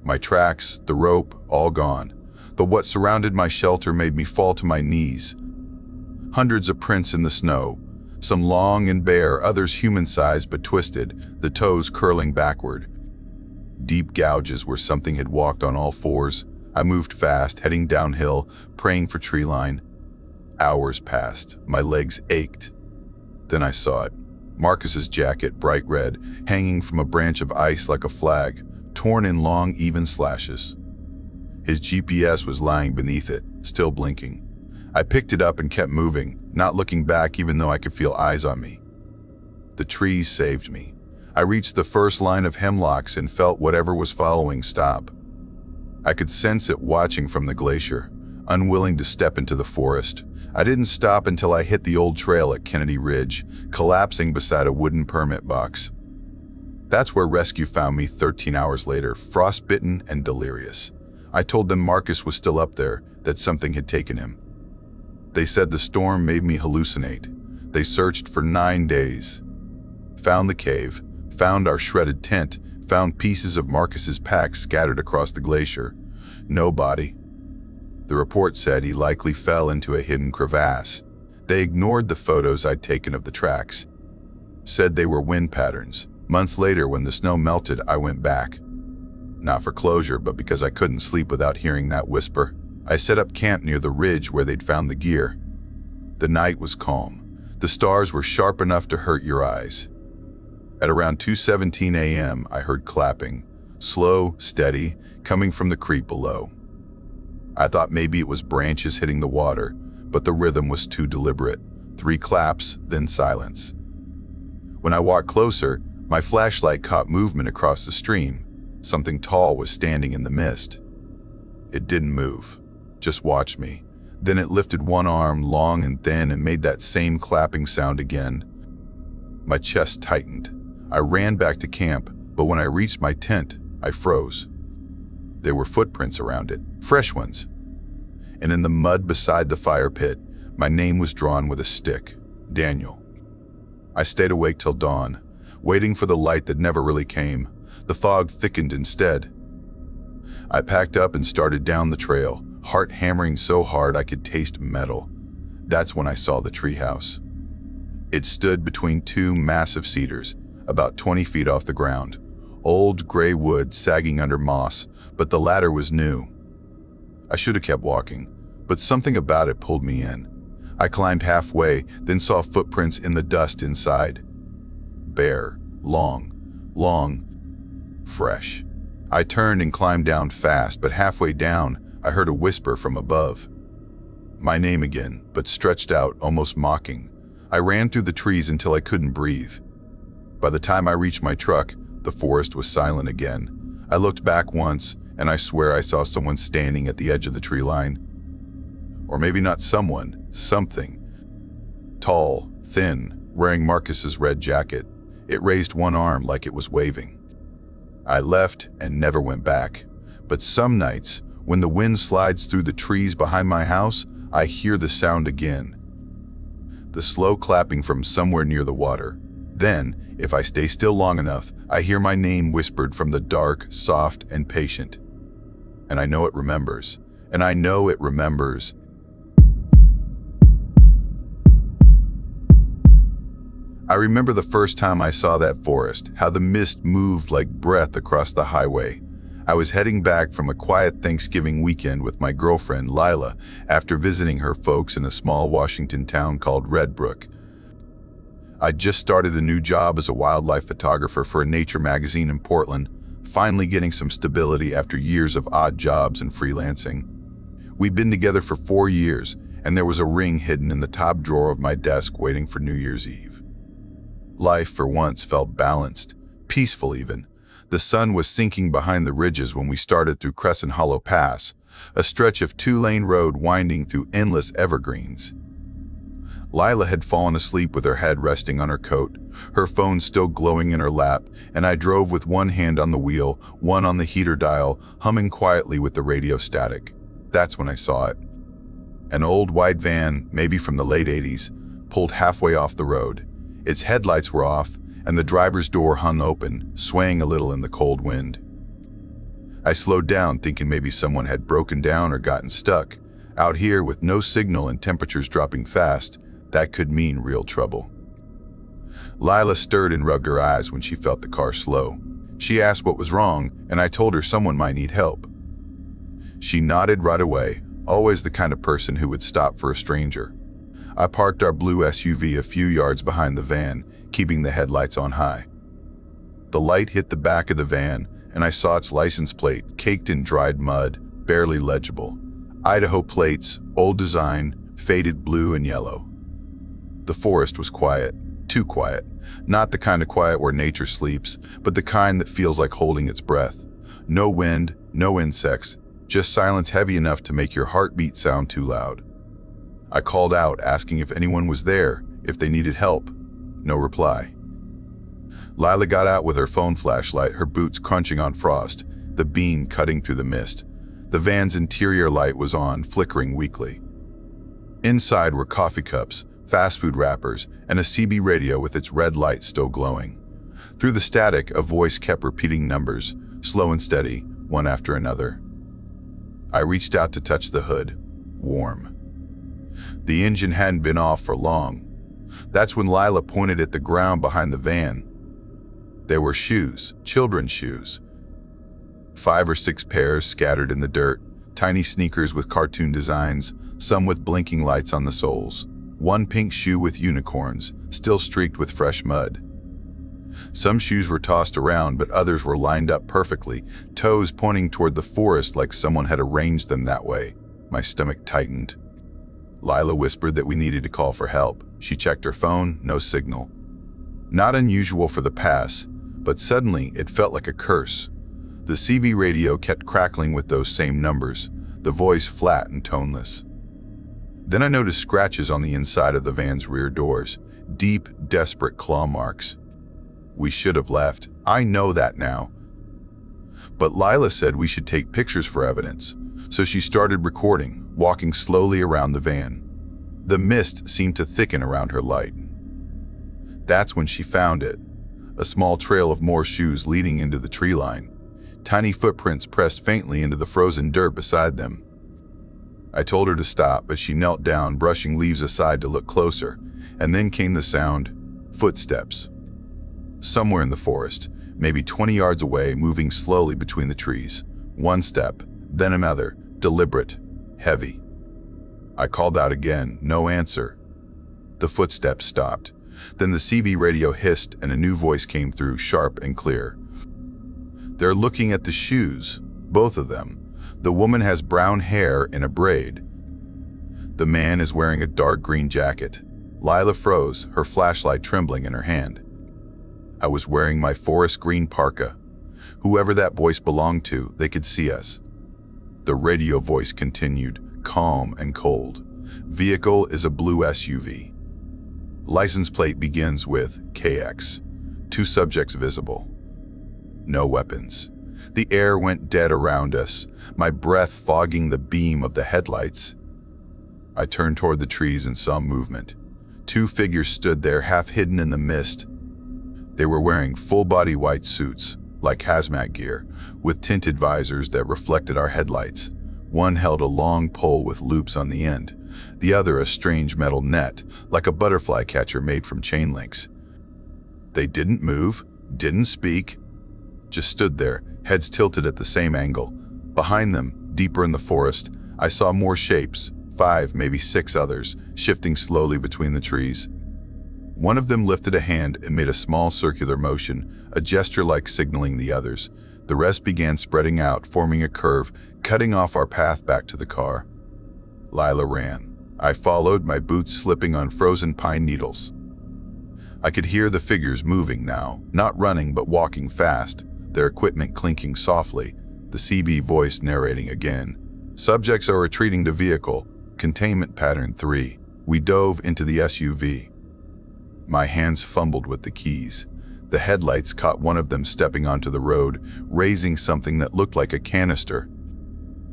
My tracks, the rope, all gone. But what surrounded my shelter made me fall to my knees. Hundreds of prints in the snow, some long and bare, others human-sized but twisted, the toes curling backward. Deep gouges where something had walked on all fours. I moved fast, heading downhill, praying for tree line. Hours passed. My legs ached. Then I saw it. Marcus's jacket, bright red, hanging from a branch of ice like a flag, torn in long, even slashes. His GPS was lying beneath it, still blinking. I picked it up and kept moving, not looking back even though I could feel eyes on me. The trees saved me. I reached the first line of hemlocks and felt whatever was following stop. I could sense it watching from the glacier, unwilling to step into the forest. I didn't stop until I hit the old trail at Kennedy Ridge, collapsing beside a wooden permit box. That's where rescue found me 13 hours later, frostbitten and delirious. I told them Marcus was still up there, that something had taken him. They said the storm made me hallucinate. They searched for 9 days. Found the cave, found our shredded tent, found pieces of Marcus's pack scattered across the glacier. No body. The report said he likely fell into a hidden crevasse. They ignored the photos I'd taken of the tracks. Said they were wind patterns. Months later, when the snow melted, I went back. Not for closure, but because I couldn't sleep without hearing that whisper. I set up camp near the ridge where they'd found the gear. The night was calm. The stars were sharp enough to hurt your eyes. At around 2:17 a.m., I heard clapping, slow, steady, coming from the creek below. I thought maybe it was branches hitting the water, but the rhythm was too deliberate. 3 claps, then silence. When I walked closer, my flashlight caught movement across the stream. Something tall was standing in the mist. It didn't move, just watched me. Then it lifted one arm, long and thin, and made that same clapping sound again. My chest tightened. I ran back to camp, but when I reached my tent, I froze. There were footprints around it, fresh ones. And in the mud beside the fire pit, my name was drawn with a stick, Daniel. I stayed awake till dawn, waiting for the light that never really came. The fog thickened instead. I packed up and started down the trail, heart hammering so hard I could taste metal. That's when I saw the treehouse. It stood between 2 massive cedars, about 20 feet off the ground. Old gray wood sagging under moss, but the latter was new. I should have kept walking, but something about it pulled me in. I climbed halfway, then saw footprints in the dust inside. Bare, long, fresh. I turned and climbed down fast, but halfway down, I heard a whisper from above. My name again, but stretched out, almost mocking. I ran through the trees until I couldn't breathe. By the time I reached my truck, the forest was silent again. I looked back once, and I swear I saw someone standing at the edge of the tree line. Or maybe not someone, something. Tall, thin, wearing Marcus's red jacket. It raised one arm like it was waving. I left and never went back. But some nights, when the wind slides through the trees behind my house, I hear the sound again. The slow clapping from somewhere near the water. Then, if I stay still long enough, I hear my name whispered from the dark, soft, and patient. And I know it remembers. And I know it remembers. I remember the first time I saw that forest, how the mist moved like breath across the highway. I was heading back from a quiet Thanksgiving weekend with my girlfriend, Lila, after visiting her folks in a small Washington town called Red Brook. I'd just started a new job as a wildlife photographer for a nature magazine in Portland, finally getting some stability after years of odd jobs and freelancing. We'd been together for 4 years, and there was a ring hidden in the top drawer of my desk waiting for New Year's Eve. Life, for once, felt balanced, peaceful even. The sun was sinking behind the ridges when we started through Crescent Hollow Pass, a stretch of 2-lane road winding through endless evergreens. Lila had fallen asleep with her head resting on her coat, her phone still glowing in her lap, and I drove with one hand on the wheel, one on the heater dial, humming quietly with the radio static. That's when I saw it. An old white van, maybe from the late 80s, pulled halfway off the road. Its headlights were off, and the driver's door hung open, swaying a little in the cold wind. I slowed down, thinking maybe someone had broken down or gotten stuck. Out here, with no signal and temperatures dropping fast, that could mean real trouble. Lila stirred and rubbed her eyes when she felt the car slow. She asked what was wrong, and I told her someone might need help. She nodded right away, always the kind of person who would stop for a stranger. I parked our blue SUV a few yards behind the van, keeping the headlights on high. The light hit the back of the van, and I saw its license plate caked in dried mud, barely legible. Idaho plates, old design, faded blue and yellow. The forest was quiet, too quiet. Not the kind of quiet where nature sleeps, but the kind that feels like holding its breath. No wind, no insects, just silence heavy enough to make your heartbeat sound too loud. I called out, asking if anyone was there, if they needed help. No reply. Lila got out with her phone flashlight, her boots crunching on frost, the beam cutting through the mist. The van's interior light was on, flickering weakly. Inside were coffee cups, fast food wrappers, and a CB radio with its red light still glowing. Through the static, a voice kept repeating numbers, slow and steady, one after another. I reached out to touch the hood. Warm. The engine hadn't been off for long. That's when Lila pointed at the ground behind the van. There were shoes, children's shoes. 5 or 6 pairs scattered in the dirt, tiny sneakers with cartoon designs, some with blinking lights on the soles. One pink shoe with unicorns, still streaked with fresh mud. Some shoes were tossed around, but others were lined up perfectly, toes pointing toward the forest like someone had arranged them that way. My stomach tightened. Lila whispered that we needed to call for help. She checked her phone, no signal. Not unusual for the pass, but suddenly it felt like a curse. The CB radio kept crackling with those same numbers, the voice flat and toneless. Then I noticed scratches on the inside of the van's rear doors, deep, desperate claw marks. We should have left. I know that now. But Lila said we should take pictures for evidence, so she started recording, walking slowly around the van. The mist seemed to thicken around her light. That's when she found it, a small trail of more shoes leading into the tree line. Tiny footprints pressed faintly into the frozen dirt beside them. I told her to stop, but she knelt down, brushing leaves aside to look closer, and then came the sound, footsteps. Somewhere in the forest, maybe 20 yards away, moving slowly between the trees. One step, then another, deliberate, heavy. I called out again, no answer. The footsteps stopped. Then the CB radio hissed and a new voice came through, sharp and clear. They're looking at the shoes, both of them. The woman has brown hair in a braid. The man is wearing a dark green jacket. Lila froze, her flashlight trembling in her hand. I was wearing my forest green parka. Whoever that voice belonged to, they could see us. The radio voice continued, calm and cold. Vehicle is a blue SUV. License plate begins with KX. 2 subjects visible. No weapons. The air went dead around us, my breath fogging the beam of the headlights. I turned toward the trees and saw movement. 2 figures stood there, half hidden in the mist. They were wearing full-body white suits, like hazmat gear, with tinted visors that reflected our headlights. One held a long pole with loops on the end, the other a strange metal net, like a butterfly catcher made from chain links. They didn't move, didn't speak, just stood there, heads tilted at the same angle. Behind them, deeper in the forest, I saw more shapes, 5, maybe 6 others, shifting slowly between the trees. One of them lifted a hand and made a small circular motion, a gesture like signaling the others. The rest began spreading out, forming a curve, cutting off our path back to the car. Lila ran. I followed, my boots slipping on frozen pine needles. I could hear the figures moving now, not running but walking fast, their equipment clinking softly, the CB voice narrating again. Subjects are retreating to vehicle, containment pattern 3. We dove into the SUV. My hands fumbled with the keys. The headlights caught one of them stepping onto the road, raising something that looked like a canister.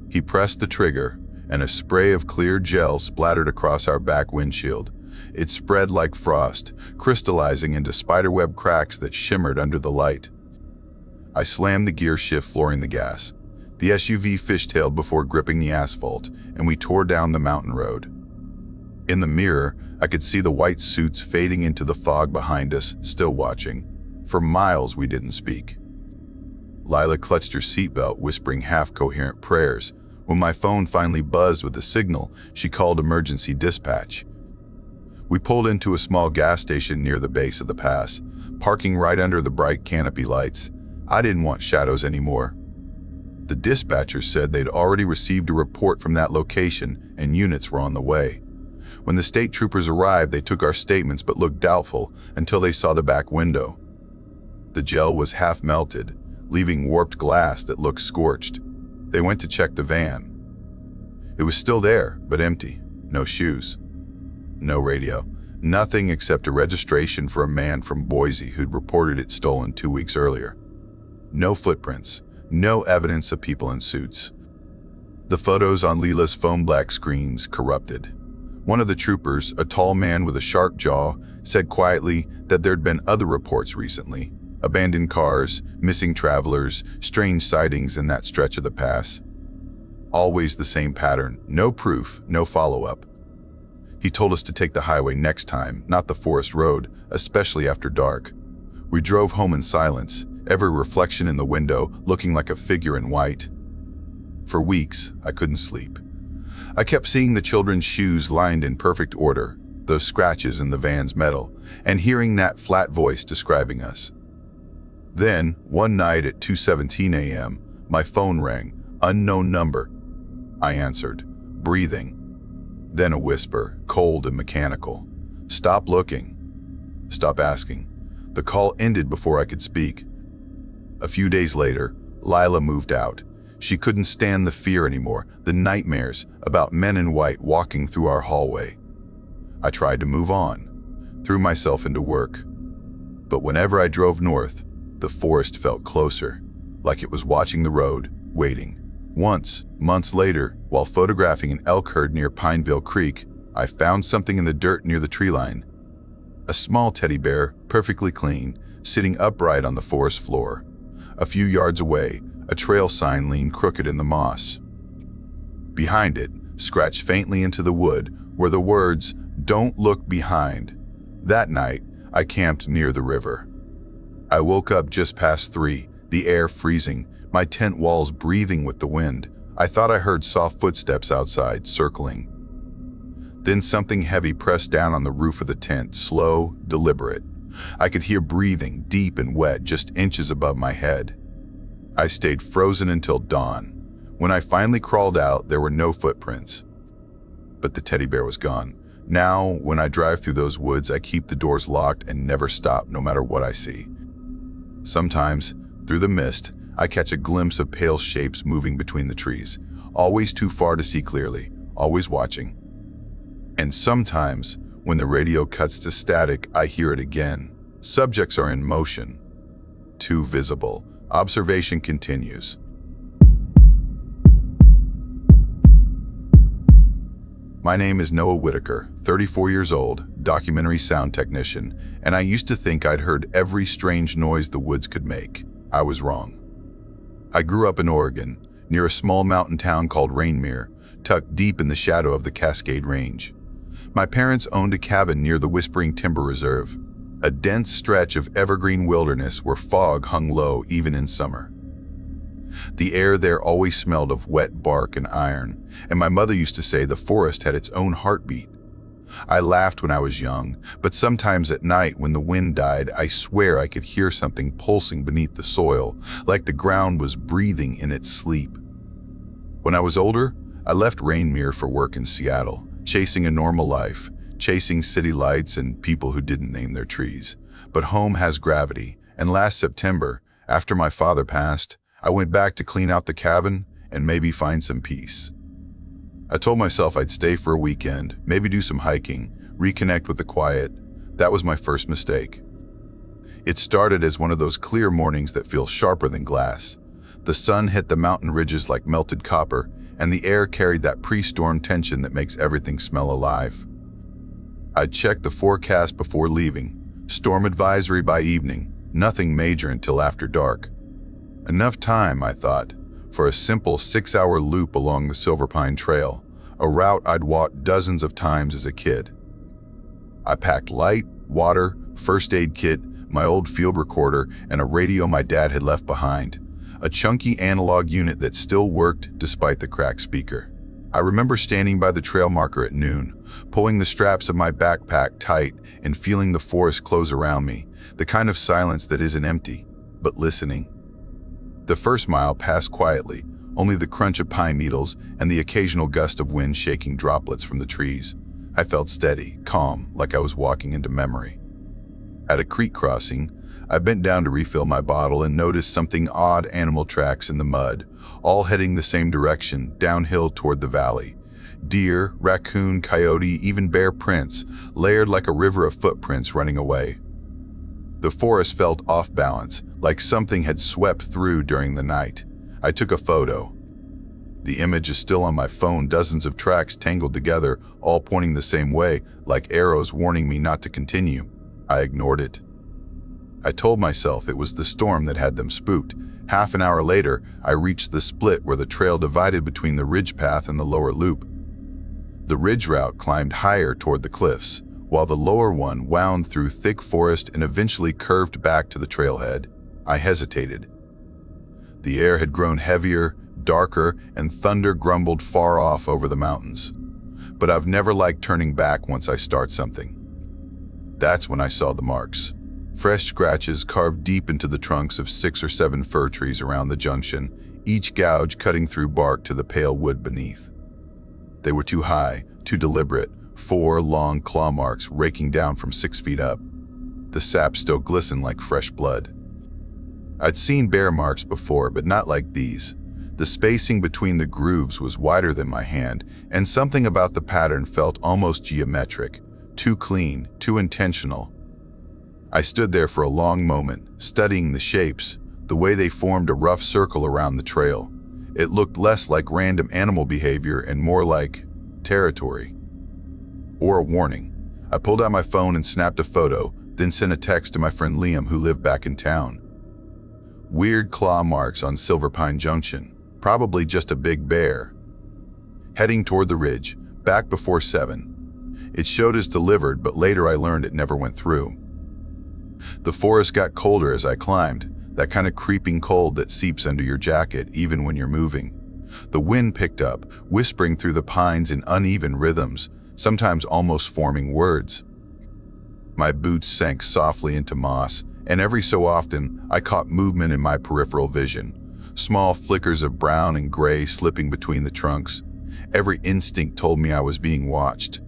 He pressed the trigger, and a spray of clear gel splattered across our back windshield. It spread like frost, crystallizing into spiderweb cracks that shimmered under the light. I slammed the gear shift, flooring the gas. The SUV fishtailed before gripping the asphalt, and we tore down the mountain road. In the mirror, I could see the white suits fading into the fog behind us, still watching. For miles, we didn't speak. Lila clutched her seatbelt, whispering half-coherent prayers. When my phone finally buzzed with a signal, she called emergency dispatch. We pulled into a small gas station near the base of the pass, parking right under the bright canopy lights. I didn't want shadows anymore. The dispatcher said they'd already received a report from that location and units were on the way. When the state troopers arrived, they took our statements but looked doubtful until they saw the back window. The gel was half melted, leaving warped glass that looked scorched. They went to check the van. It was still there, but empty. No shoes. No radio. Nothing except a registration for a man from Boise who'd reported it stolen 2 weeks earlier. No footprints. No evidence of people in suits. The photos on Lila's phone black screens corrupted. One of the troopers, a tall man with a sharp jaw, said quietly that there'd been other reports recently. Abandoned cars, missing travelers, strange sightings in that stretch of the pass. Always the same pattern, no proof, no follow-up. He told us to take the highway next time, not the forest road, especially after dark. We drove home in silence, every reflection in the window looking like a figure in white. For weeks, I couldn't sleep. I kept seeing the children's shoes lined in perfect order, those scratches in the van's metal, and hearing that flat voice describing us. Then, one night at 2:17 a.m., my phone rang, unknown number. I answered, breathing. Then a whisper, cold and mechanical. Stop looking. Stop asking. The call ended before I could speak. A few days later, Lila moved out. She couldn't stand the fear anymore, the nightmares about men in white walking through our hallway. I tried to move on, threw myself into work. But whenever I drove north, the forest felt closer, like it was watching the road, waiting. Once, months later, while photographing an elk herd near Pineville Creek, I found something in the dirt near the tree line. A small teddy bear, perfectly clean, sitting upright on the forest floor. A few yards away, a trail sign leaned crooked in the moss. Behind it, scratched faintly into the wood, were the words, "Don't look behind." That night, I camped near the river. I woke up just past 3, the air freezing, my tent walls breathing with the wind. I thought I heard soft footsteps outside, circling. Then something heavy pressed down on the roof of the tent, slow, deliberate. I could hear breathing, deep and wet, just inches above my head. I stayed frozen until dawn. When I finally crawled out, there were no footprints. But the teddy bear was gone. Now, when I drive through those woods, I keep the doors locked and never stop, no matter what I see. Sometimes, through the mist, I catch a glimpse of pale shapes moving between the trees, always too far to see clearly, always watching. And sometimes, when the radio cuts to static, I hear it again. Subjects are in motion. Too visible. Observation continues. My name is Noah Whitaker, 34 years old, documentary sound technician, and I used to think I'd heard every strange noise the woods could make. I was wrong. I grew up in Oregon, near a small mountain town called Rainmere, tucked deep in the shadow of the Cascade Range. My parents owned a cabin near the Whispering Timber Reserve, a dense stretch of evergreen wilderness where fog hung low even in summer. The air there always smelled of wet bark and iron, and my mother used to say the forest had its own heartbeat. I laughed when I was young, but sometimes at night when the wind died, I swear I could hear something pulsing beneath the soil, like the ground was breathing in its sleep. When I was older, I left Rainmere for work in Seattle, chasing a normal life, chasing city lights and people who didn't name their trees. But home has gravity, and last September, after my father passed, I went back to clean out the cabin and maybe find some peace. I told myself I'd stay for a weekend, maybe do some hiking, reconnect with the quiet. That was my first mistake. It started as one of those clear mornings that feel sharper than glass. The sun hit the mountain ridges like melted copper, and the air carried that pre-storm tension that makes everything smell alive. I'd checked the forecast before leaving. Storm advisory by evening, nothing major until after dark. Enough time, I thought, for a simple 6-hour loop along the Silver Pine Trail, a route I'd walked dozens of times as a kid. I packed light, water, first aid kit, my old field recorder, and a radio my dad had left behind, a chunky analog unit that still worked despite the cracked speaker. I remember standing by the trail marker at noon, pulling the straps of my backpack tight and feeling the forest close around me, the kind of silence that isn't empty, but listening. The first mile passed quietly, only the crunch of pine needles and the occasional gust of wind shaking droplets from the trees. I felt steady, calm, like I was walking into memory. At a creek crossing, I bent down to refill my bottle and noticed something odd: animal tracks in the mud, all heading the same direction, downhill toward the valley. Deer, raccoon, coyote, even bear prints, layered like a river of footprints running away. The forest felt off balance, like something had swept through during the night. I took a photo. The image is still on my phone, dozens of tracks tangled together, all pointing the same way, like arrows warning me not to continue. I ignored it. I told myself it was the storm that had them spooked. Half an hour later, I reached the split where the trail divided between the ridge path and the lower loop. The ridge route climbed higher toward the cliffs, while the lower one wound through thick forest and eventually curved back to the trailhead. I hesitated. The air had grown heavier, darker, and thunder grumbled far off over the mountains. But I've never liked turning back once I start something. That's when I saw the marks. Fresh scratches carved deep into the trunks of 6 or 7 fir trees around the junction, each gouge cutting through bark to the pale wood beneath. They were too high, too deliberate, 4 long claw marks raking down from 6 feet up. The sap still glistened like fresh blood. I'd seen bear marks before, but not like these. The spacing between the grooves was wider than my hand, and something about the pattern felt almost geometric, too clean, too intentional. I stood there for a long moment, studying the shapes, the way they formed a rough circle around the trail. It looked less like random animal behavior and more like territory. Or a warning. I pulled out my phone and snapped a photo, then sent a text to my friend Liam, who lived back in town. Weird claw marks on Silver Pine Junction, probably just a big bear. Heading toward the ridge, back before 7. It showed as delivered, but later I learned it never went through. The forest got colder as I climbed, that kind of creeping cold that seeps under your jacket even when you're moving. The wind picked up, whispering through the pines in uneven rhythms, sometimes almost forming words. My boots sank softly into moss, and every so often I caught movement in my peripheral vision, small flickers of brown and gray slipping between the trunks. Every instinct told me I was being watched.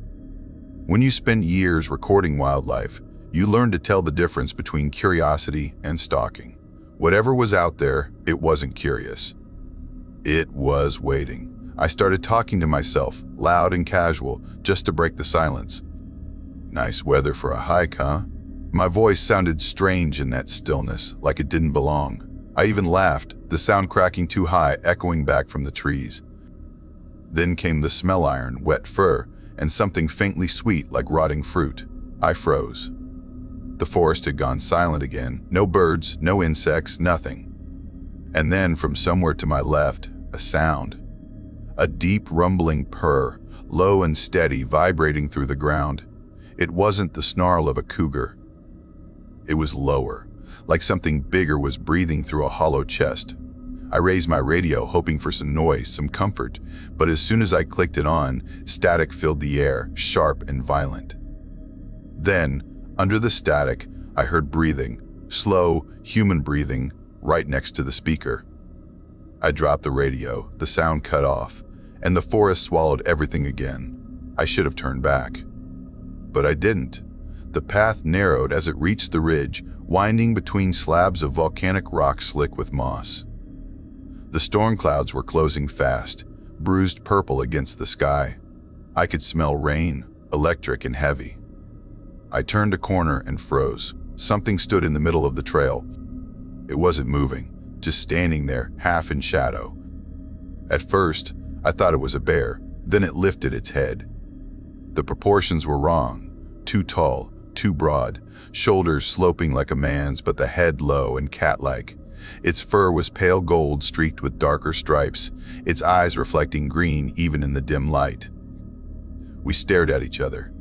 When you spend years recording wildlife, you learn to tell the difference between curiosity and stalking. Whatever was out there, it wasn't curious. It was waiting. I started talking to myself, loud and casual, just to break the silence. Nice weather for a hike, huh? My voice sounded strange in that stillness, like it didn't belong. I even laughed, the sound cracking too high, echoing back from the trees. Then came the smell iron, wet fur, and something faintly sweet like rotting fruit. I froze. The forest had gone silent again. No birds, no insects, nothing. And then, from somewhere to my left, a sound. A deep rumbling purr, low and steady, vibrating through the ground. It wasn't the snarl of a cougar. It was lower, like something bigger was breathing through a hollow chest. I raised my radio, hoping for some noise, some comfort, but as soon as I clicked it on, static filled the air, sharp and violent. Then, under the static, I heard breathing, slow, human breathing, right next to the speaker. I dropped the radio, the sound cut off, and the forest swallowed everything again. I should have turned back. But I didn't. The path narrowed as it reached the ridge, winding between slabs of volcanic rock slick with moss. The storm clouds were closing fast, bruised purple against the sky. I could smell rain, electric and heavy. I turned a corner and froze. Something stood in the middle of the trail. It wasn't moving, just standing there, half in shadow. At first, I thought it was a bear, then it lifted its head. The proportions were wrong. Too tall, too broad, shoulders sloping like a man's but the head low and cat-like. Its fur was pale gold streaked with darker stripes, its eyes reflecting green even in the dim light. We stared at each other.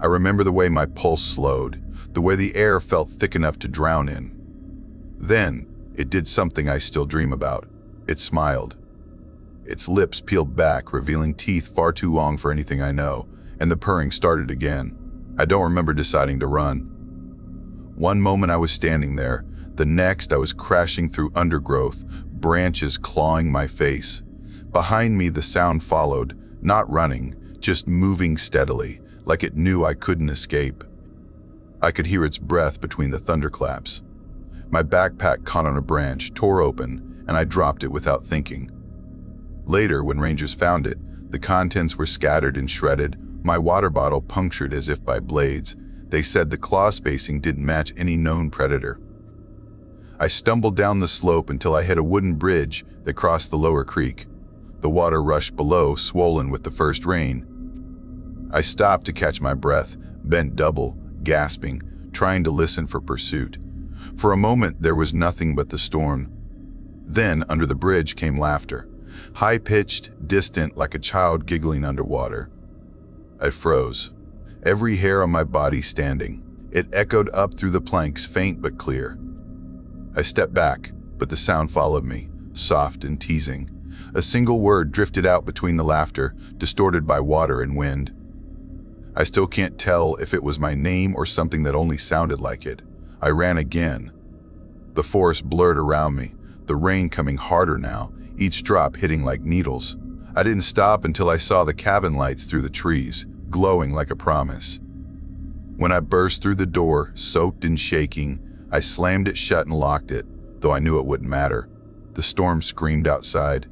I remember the way my pulse slowed, the way the air felt thick enough to drown in. Then, it did something I still dream about. It smiled. Its lips peeled back, revealing teeth far too long for anything I know, and the purring started again. I don't remember deciding to run. One moment I was standing there, the next I was crashing through undergrowth, branches clawing my face. Behind me the sound followed, not running, just moving steadily, like it knew I couldn't escape. I could hear its breath between the thunderclaps. My backpack caught on a branch, tore open, and I dropped it without thinking. Later, when rangers found it, the contents were scattered and shredded, my water bottle punctured as if by blades. They said the claw spacing didn't match any known predator. I stumbled down the slope until I hit a wooden bridge that crossed the lower creek. The water rushed below, swollen with the first rain. I stopped to catch my breath, bent double, gasping, trying to listen for pursuit. For a moment there was nothing but the storm. Then, under the bridge came laughter, high-pitched, distant, like a child giggling underwater. I froze, every hair on my body standing. It echoed up through the planks, faint but clear. I stepped back, but the sound followed me, soft and teasing. A single word drifted out between the laughter, distorted by water and wind. I still can't tell if it was my name or something that only sounded like it. I ran again. The forest blurred around me, the rain coming harder now, each drop hitting like needles. I didn't stop until I saw the cabin lights through the trees, glowing like a promise. When I burst through the door, soaked and shaking, I slammed it shut and locked it, though I knew it wouldn't matter. The storm screamed outside.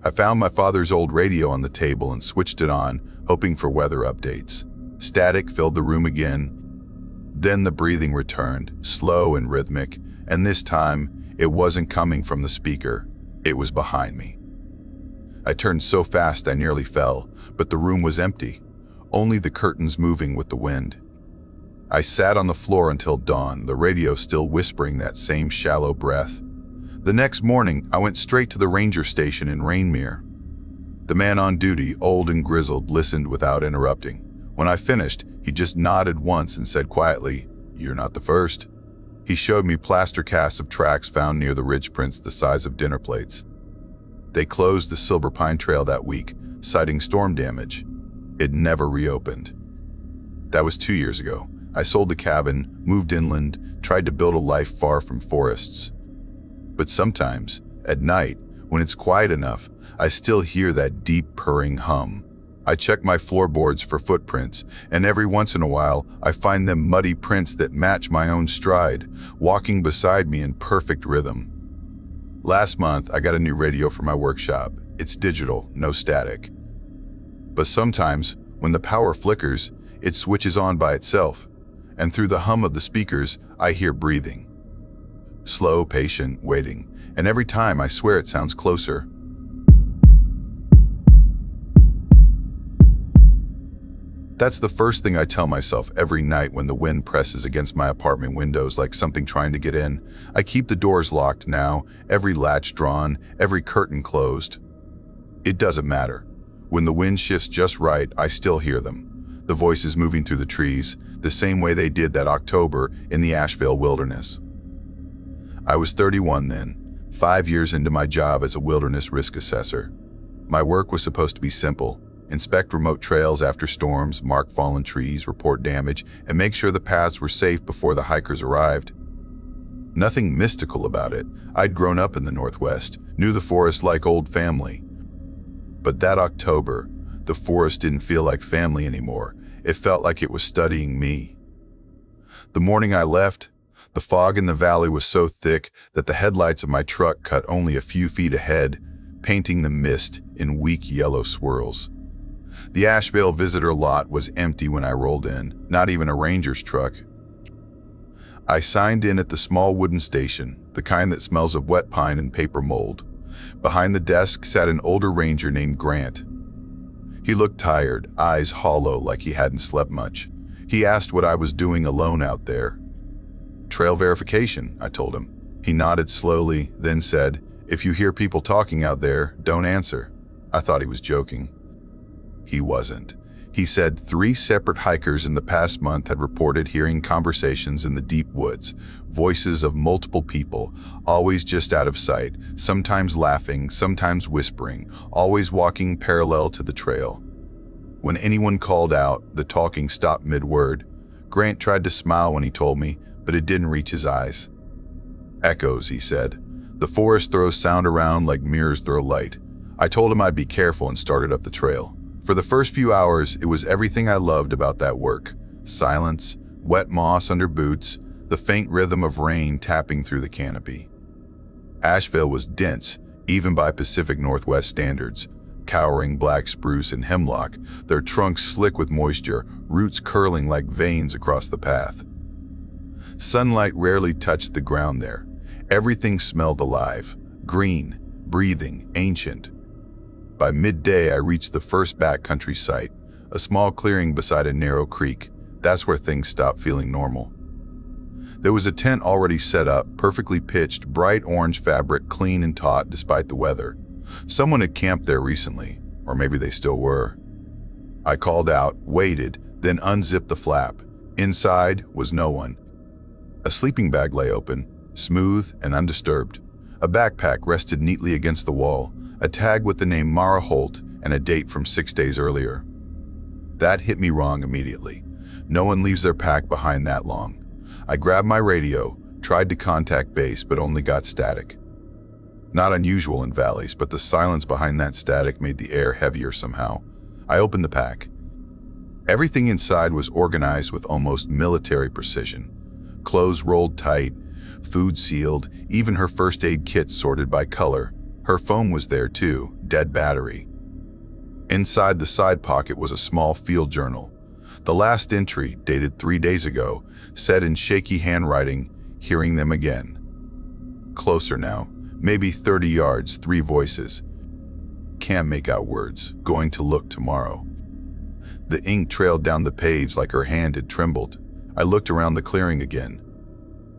I found my father's old radio on the table and switched it on, hoping for weather updates. Static filled the room again. Then the breathing returned, slow and rhythmic, and this time, it wasn't coming from the speaker. It was behind me. I turned so fast I nearly fell, but the room was empty, only the curtains moving with the wind. I sat on the floor until dawn, the radio still whispering that same shallow breath. The next morning, I went straight to the ranger station in Rainmere. The man on duty, old and grizzled, listened without interrupting. When I finished, he just nodded once and said quietly, "You're not the first." He showed me plaster casts of tracks found near the ridge prints the size of dinner plates. They closed the Silver Pine Trail that week, citing storm damage. It never reopened. That was 2 years ago. I sold the cabin, moved inland, tried to build a life far from forests. But sometimes, at night, when it's quiet enough, I still hear that deep purring hum. I check my floorboards for footprints, and every once in a while, I find them muddy prints that match my own stride, walking beside me in perfect rhythm. Last month, I got a new radio for my workshop. It's digital, no static. But sometimes, when the power flickers, it switches on by itself, and through the hum of the speakers, I hear breathing. Slow, patient, waiting, and every time I swear it sounds closer. That's the first thing I tell myself every night when the wind presses against my apartment windows like something trying to get in. I keep the doors locked now, every latch drawn, every curtain closed. It doesn't matter. When the wind shifts just right, I still hear them. The voices moving through the trees, the same way they did that October in the Asheville wilderness. I was 31 then, 5 years into my job as a wilderness risk assessor. My work was supposed to be simple: inspect remote trails after storms, mark fallen trees, report damage, and make sure the paths were safe before the hikers arrived. Nothing mystical about it. I'd grown up in the Northwest, knew the forest like old family. But that October, the forest didn't feel like family anymore. It felt like it was studying me. The morning I left, the fog in the valley was so thick that the headlights of my truck cut only a few feet ahead, painting the mist in weak yellow swirls. The Asheville visitor lot was empty when I rolled in, not even a ranger's truck. I signed in at the small wooden station, the kind that smells of wet pine and paper mold. Behind the desk sat an older ranger named Grant. He looked tired, eyes hollow like he hadn't slept much. He asked what I was doing alone out there. "Trail verification," I told him. He nodded slowly, then said, "If you hear people talking out there, don't answer." I thought he was joking. He wasn't. He said 3 separate hikers in the past month had reported hearing conversations in the deep woods, voices of multiple people, always just out of sight, sometimes laughing, sometimes whispering, always walking parallel to the trail. When anyone called out, the talking stopped mid-word. Grant tried to smile when he told me, but it didn't reach his eyes. "Echoes," he said. "The forest throws sound around like mirrors throw light." I told him I'd be careful and started up the trail. For the first few hours, it was everything I loved about that work. Silence, wet moss under boots, the faint rhythm of rain tapping through the canopy. Asheville was dense, even by Pacific Northwest standards. Cowering black spruce and hemlock, their trunks slick with moisture, roots curling like veins across the path. Sunlight rarely touched the ground there. Everything smelled alive, green, breathing, ancient. By midday, I reached the first backcountry site, a small clearing beside a narrow creek. That's where things stopped feeling normal. There was a tent already set up, perfectly pitched, bright orange fabric, clean and taut despite the weather. Someone had camped there recently, or maybe they still were. I called out, waited, then unzipped the flap. Inside was no one. A sleeping bag lay open, smooth and undisturbed. A backpack rested neatly against the wall, a tag with the name Mara Holt and a date from 6 days earlier. That hit me wrong immediately. No one leaves their pack behind that long. I grabbed my radio, tried to contact base, but only got static. Not unusual in valleys, but the silence behind that static made the air heavier somehow. I opened the pack. Everything inside was organized with almost military precision. Clothes rolled tight, food sealed, even her first aid kit sorted by color. Her phone was there too, dead battery. Inside the side pocket was a small field journal. The last entry, dated 3 days ago, said in shaky handwriting, "Hearing them again." Closer now, maybe 30 yards, 3 voices. Can't make out words, going to look tomorrow. The ink trailed down the page like her hand had trembled. I looked around the clearing again.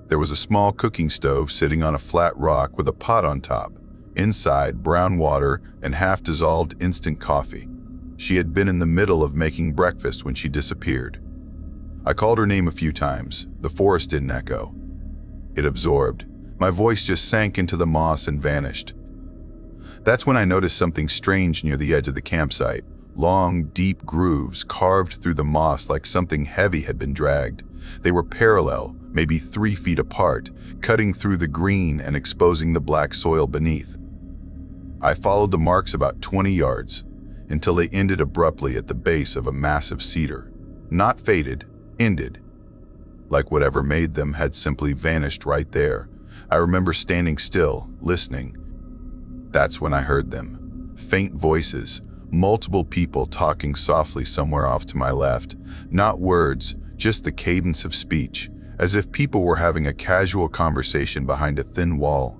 There was a small cooking stove sitting on a flat rock with a pot on top. Inside, brown water and half-dissolved instant coffee. She had been in the middle of making breakfast when she disappeared. I called her name a few times. The forest didn't echo. It absorbed. My voice just sank into the moss and vanished. That's when I noticed something strange near the edge of the campsite. Long, deep grooves carved through the moss like something heavy had been dragged. They were parallel, maybe 3 feet apart, cutting through the green and exposing the black soil beneath. I followed the marks about 20 yards, until they ended abruptly at the base of a massive cedar. Not faded, ended. Like whatever made them had simply vanished right there. I remember standing still, listening. That's when I heard them. Faint voices, multiple people talking softly somewhere off to my left. Not words, just the cadence of speech, as if people were having a casual conversation behind a thin wall.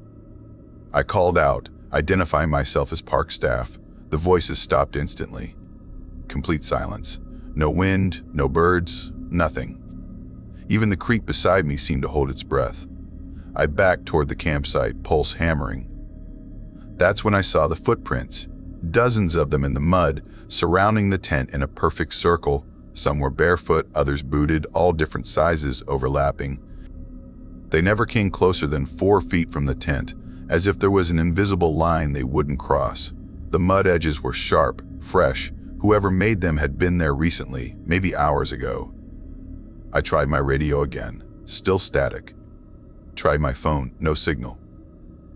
I called out, identifying myself as park staff. The voices stopped instantly. Complete silence. No wind, no birds, nothing. Even the creek beside me seemed to hold its breath. I backed toward the campsite, pulse hammering. That's when I saw the footprints. Dozens of them in the mud, surrounding the tent in a perfect circle. Some were barefoot, others booted, all different sizes, overlapping. They never came closer than 4 feet from the tent, as if there was an invisible line they wouldn't cross. The mud edges were sharp, fresh. Whoever made them had been there recently, maybe hours ago. I tried my radio again, still static. Tried my phone, no signal.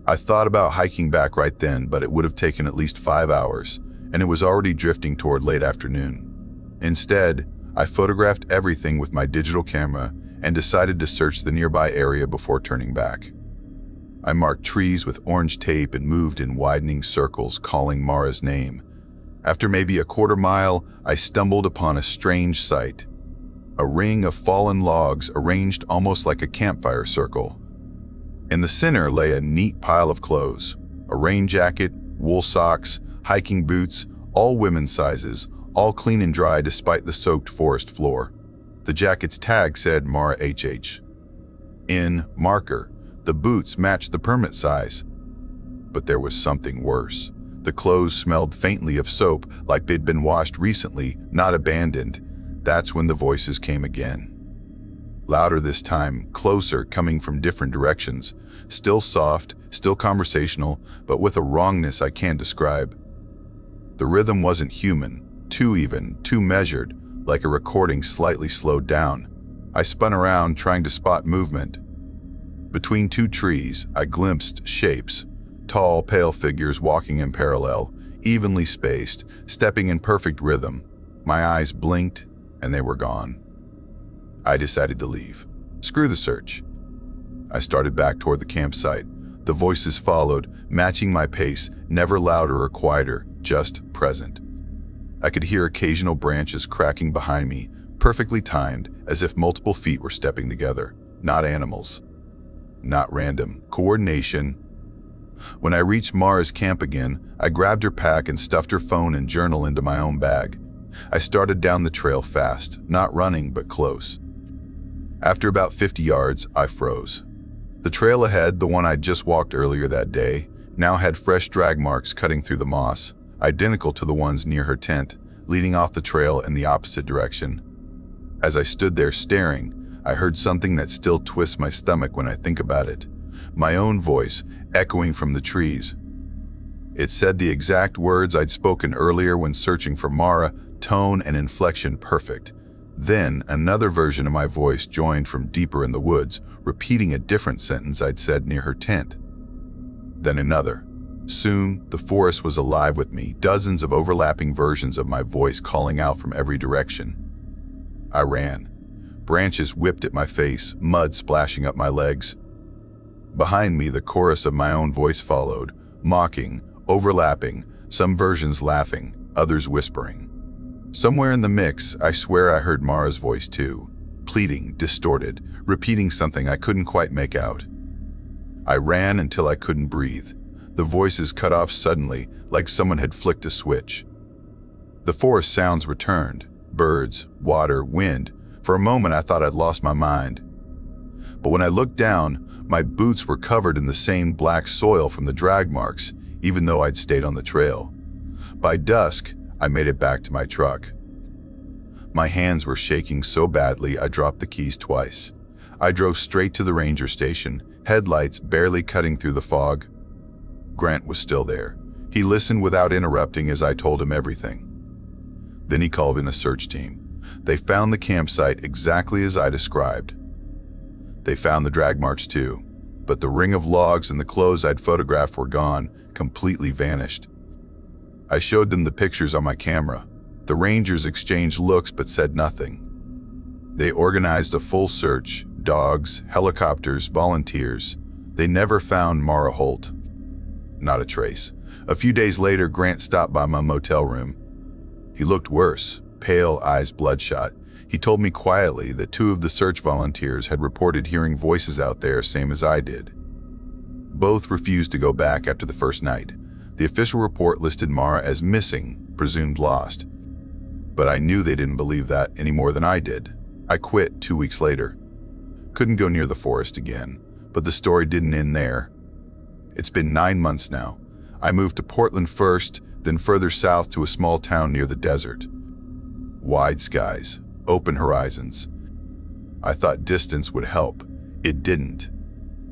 I thought about hiking back right then, but it would have taken at least 5 hours, and it was already drifting toward late afternoon. Instead, I photographed everything with my digital camera and decided to search the nearby area before turning back. I marked trees with orange tape and moved in widening circles, calling Mara's name. After maybe a quarter mile, I stumbled upon a strange sight. A ring of fallen logs arranged almost like a campfire circle. In the center lay a neat pile of clothes. A rain jacket, wool socks, hiking boots, all women's sizes, all clean and dry despite the soaked forest floor. The jacket's tag said Mara HH. In marker, the boots matched the permit size. But there was something worse. The clothes smelled faintly of soap, like they'd been washed recently, not abandoned. That's when the voices came again. Louder this time, closer, coming from different directions. Still soft, still conversational, but with a wrongness I can't describe. The rhythm wasn't human, too even, too measured, like a recording slightly slowed down. I spun around, trying to spot movement. Between two trees, I glimpsed shapes. Tall, pale figures walking in parallel, evenly spaced, stepping in perfect rhythm. My eyes blinked, and they were gone. I decided to leave. Screw the search. I started back toward the campsite. The voices followed, matching my pace, never louder or quieter, just present. I could hear occasional branches cracking behind me, perfectly timed, as if multiple feet were stepping together. Not animals. Not random. Coordination. When I reached Mara's camp again, I grabbed her pack and stuffed her phone and journal into my own bag. I started down the trail fast, not running, but close. After about 50 yards, I froze. The trail ahead, the one I'd just walked earlier that day, now had fresh drag marks cutting through the moss, identical to the ones near her tent, leading off the trail in the opposite direction. As I stood there staring, I heard something that still twists my stomach when I think about it. My own voice, echoing from the trees. It said the exact words I'd spoken earlier when searching for Mara, tone and inflection perfect. Then another version of my voice joined from deeper in the woods, repeating a different sentence I'd said near her tent. Then another. Soon, the forest was alive with me, dozens of overlapping versions of my voice calling out from every direction. I ran. Branches whipped at my face, mud splashing up my legs. Behind me, the chorus of my own voice followed, mocking, overlapping, some versions laughing, others whispering. Somewhere in the mix, I swear I heard Mara's voice too, pleading, distorted, repeating something I couldn't quite make out. I ran until I couldn't breathe. The voices cut off suddenly, like someone had flicked a switch. The forest sounds returned, birds, water, wind. For a moment I thought I'd lost my mind. But when I looked down, my boots were covered in the same black soil from the drag marks, even though I'd stayed on the trail. By dusk, I made it back to my truck. My hands were shaking so badly I dropped the keys twice. I drove straight to the ranger station, headlights barely cutting through the fog. Grant was still there. He listened without interrupting as I told him everything. Then he called in a search team. They found the campsite exactly as I described. They found the drag marks too, but the ring of logs and the clothes I'd photographed were gone, completely vanished. I showed them the pictures on my camera. The rangers exchanged looks but said nothing. They organized a full search, dogs, helicopters, volunteers. They never found Mara Holt. Not a trace. A few days later, Grant stopped by my motel room. He looked worse, pale, eyes bloodshot. He told me quietly that 2 of the search volunteers had reported hearing voices out there, same as I did. Both refused to go back after the first night. The official report listed Mara as missing, presumed lost. But I knew they didn't believe that any more than I did. I quit 2 weeks later. Couldn't go near the forest again, but the story didn't end there. It's been 9 months now. I moved to Portland first, then further south to a small town near the desert. Wide skies, open horizons. I thought distance would help. It didn't.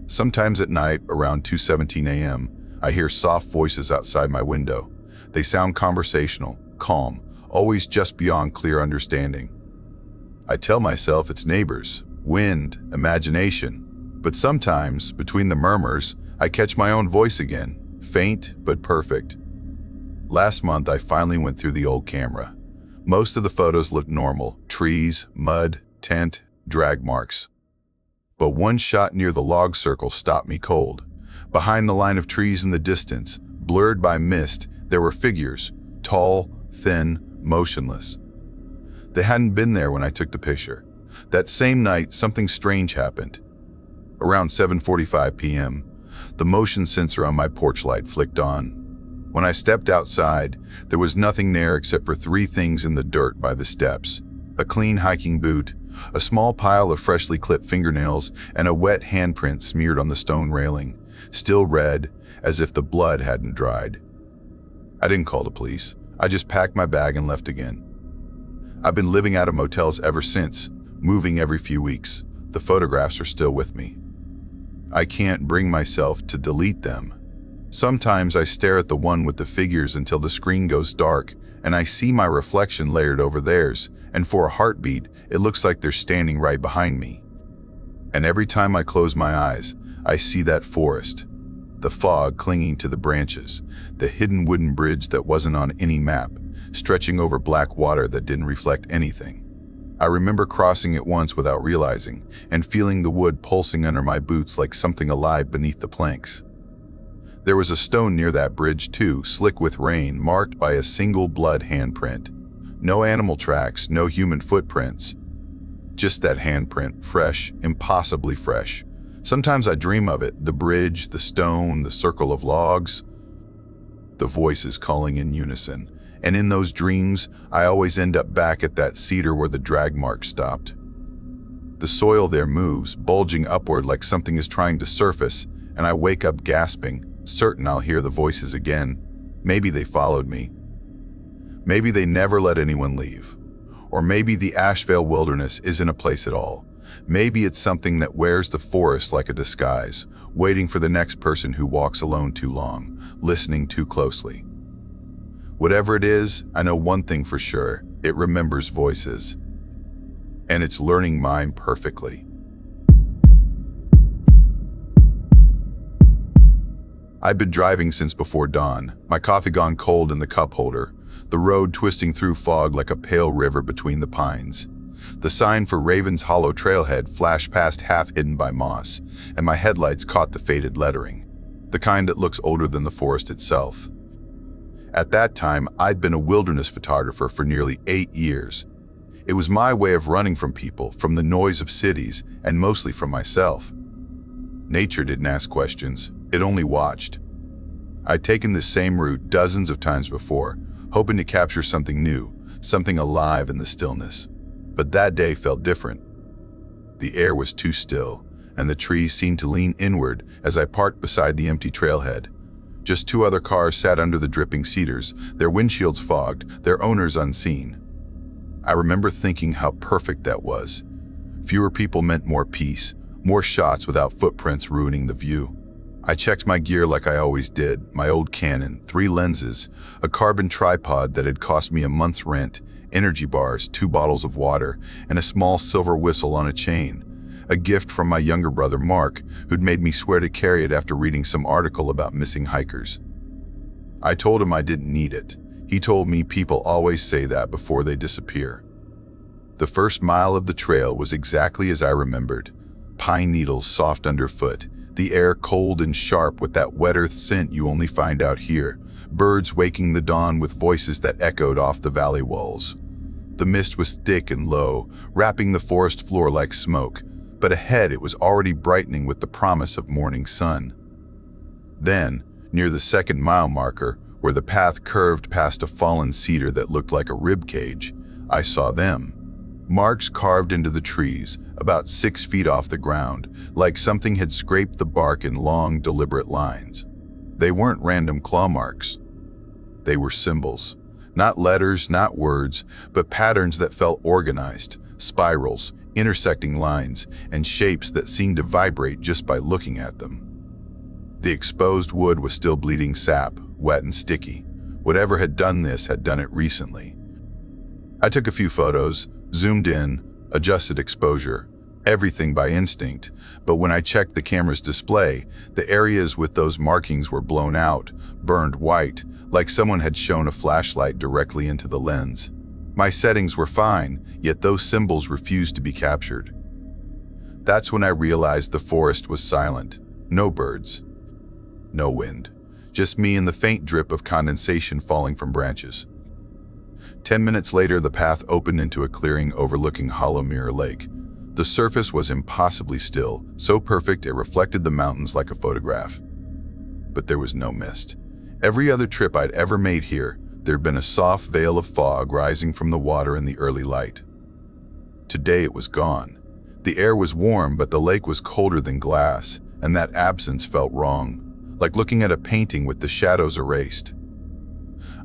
Sometimes at night, around 2:17 a.m., I hear soft voices outside my window. They sound conversational, calm, always just beyond clear understanding. I tell myself it's neighbors, wind, imagination. But sometimes, between the murmurs, I catch my own voice again, faint but perfect. Last month, I finally went through the old camera. Most of the photos looked normal, trees, mud, tent, drag marks. But one shot near the log circle stopped me cold. Behind the line of trees in the distance, blurred by mist, there were figures, tall, thin, motionless. They hadn't been there when I took the picture. That same night, something strange happened. Around 7:45 p.m., the motion sensor on my porch light flicked on. When I stepped outside, there was nothing there except for three things in the dirt by the steps: a clean hiking boot, a small pile of freshly clipped fingernails, and a wet handprint smeared on the stone railing, still red, as if the blood hadn't dried. I didn't call the police. I just packed my bag and left again. I've been living out of motels ever since, moving every few weeks. The photographs are still with me. I can't bring myself to delete them. Sometimes I stare at the one with the figures until the screen goes dark and I see my reflection layered over theirs, and for a heartbeat, it looks like they're standing right behind me. And every time I close my eyes, I see that forest, the fog clinging to the branches, the hidden wooden bridge that wasn't on any map, stretching over black water that didn't reflect anything. I remember crossing it once without realizing, and feeling the wood pulsing under my boots like something alive beneath the planks. There was a stone near that bridge too, slick with rain, marked by a single blood handprint. No animal tracks, no human footprints. Just that handprint, fresh, impossibly fresh. Sometimes I dream of it, the bridge, the stone, the circle of logs. The voices calling in unison. And in those dreams, I always end up back at that cedar where the drag mark stopped. The soil there moves, bulging upward like something is trying to surface, and I wake up gasping, certain I'll hear the voices again. Maybe they followed me. Maybe they never let anyone leave. Or maybe the Asheville wilderness isn't a place at all. Maybe it's something that wears the forest like a disguise, waiting for the next person who walks alone too long, listening too closely. Whatever it is, I know one thing for sure: it remembers voices. And it's learning mine perfectly. I've been driving since before dawn, my coffee gone cold in the cup holder, the road twisting through fog like a pale river between the pines. The sign for Raven's Hollow Trailhead flashed past half hidden by moss, and my headlights caught the faded lettering, the kind that looks older than the forest itself. At that time, I'd been a wilderness photographer for nearly 8 years. It was my way of running from people, from the noise of cities, and mostly from myself. Nature didn't ask questions, it only watched. I'd taken this same route dozens of times before, hoping to capture something new, something alive in the stillness. But that day felt different. The air was too still, and the trees seemed to lean inward as I parked beside the empty trailhead. Just 2 other cars sat under the dripping cedars, their windshields fogged, their owners unseen. I remember thinking how perfect that was. Fewer people meant more peace, more shots without footprints ruining the view. I checked my gear like I always did, my old Canon, 3 lenses, a carbon tripod that had cost me a month's rent, energy bars, 2 bottles of water, and a small silver whistle on a chain. A gift from my younger brother Mark, who'd made me swear to carry it after reading some article about missing hikers. I told him I didn't need it. He told me people always say that before they disappear. The first mile of the trail was exactly as I remembered. Pine needles soft underfoot, the air cold and sharp with that wet earth scent you only find out here, birds waking the dawn with voices that echoed off the valley walls. The mist was thick and low, wrapping the forest floor like smoke, but ahead it was already brightening with the promise of morning sun. Then, near the 2nd mile marker, where the path curved past a fallen cedar that looked like a rib cage, I saw them. Marks carved into the trees, about 6 feet off the ground, like something had scraped the bark in long, deliberate lines. They weren't random claw marks. They were symbols. Not letters, not words, but patterns that felt organized, spirals, intersecting lines, and shapes that seemed to vibrate just by looking at them. The exposed wood was still bleeding sap, wet and sticky. Whatever had done this had done it recently. I took a few photos, zoomed in, adjusted exposure, everything by instinct, but when I checked the camera's display, the areas with those markings were blown out, burned white, like someone had shone a flashlight directly into the lens. My settings were fine, yet those symbols refused to be captured. That's when I realized the forest was silent. No birds. No wind. Just me and the faint drip of condensation falling from branches. 10 minutes later, the path opened into a clearing overlooking Hollow Mirror Lake. The surface was impossibly still, so perfect it reflected the mountains like a photograph. But there was no mist. Every other trip I'd ever made here, there'd been a soft veil of fog rising from the water in the early light. Today it was gone. The air was warm, but the lake was colder than glass, and that absence felt wrong, like looking at a painting with the shadows erased.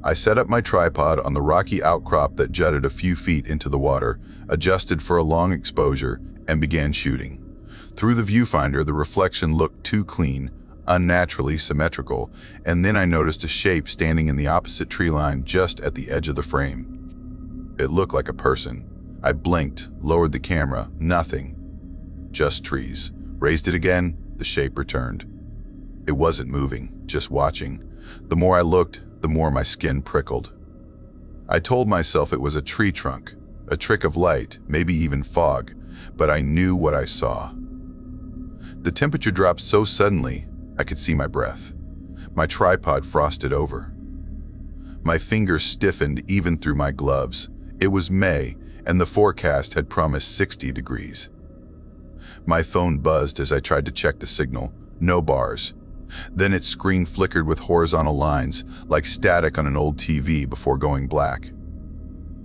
I set up my tripod on the rocky outcrop that jutted a few feet into the water, adjusted for a long exposure, and began shooting. Through the viewfinder, the reflection looked too clean, unnaturally symmetrical, and then I noticed a shape standing in the opposite tree line just at the edge of the frame. It looked like a person. I blinked, lowered the camera, nothing. Just trees. Raised it again, the shape returned. It wasn't moving, just watching. The more I looked, the more my skin prickled. I told myself it was a tree trunk, a trick of light, maybe even fog, but I knew what I saw. The temperature dropped so suddenly, I could see my breath. My tripod frosted over. My fingers stiffened even through my gloves. It was May, and the forecast had promised 60 degrees. My phone buzzed as I tried to check the signal. No bars. Then its screen flickered with horizontal lines, like static on an old TV before going black.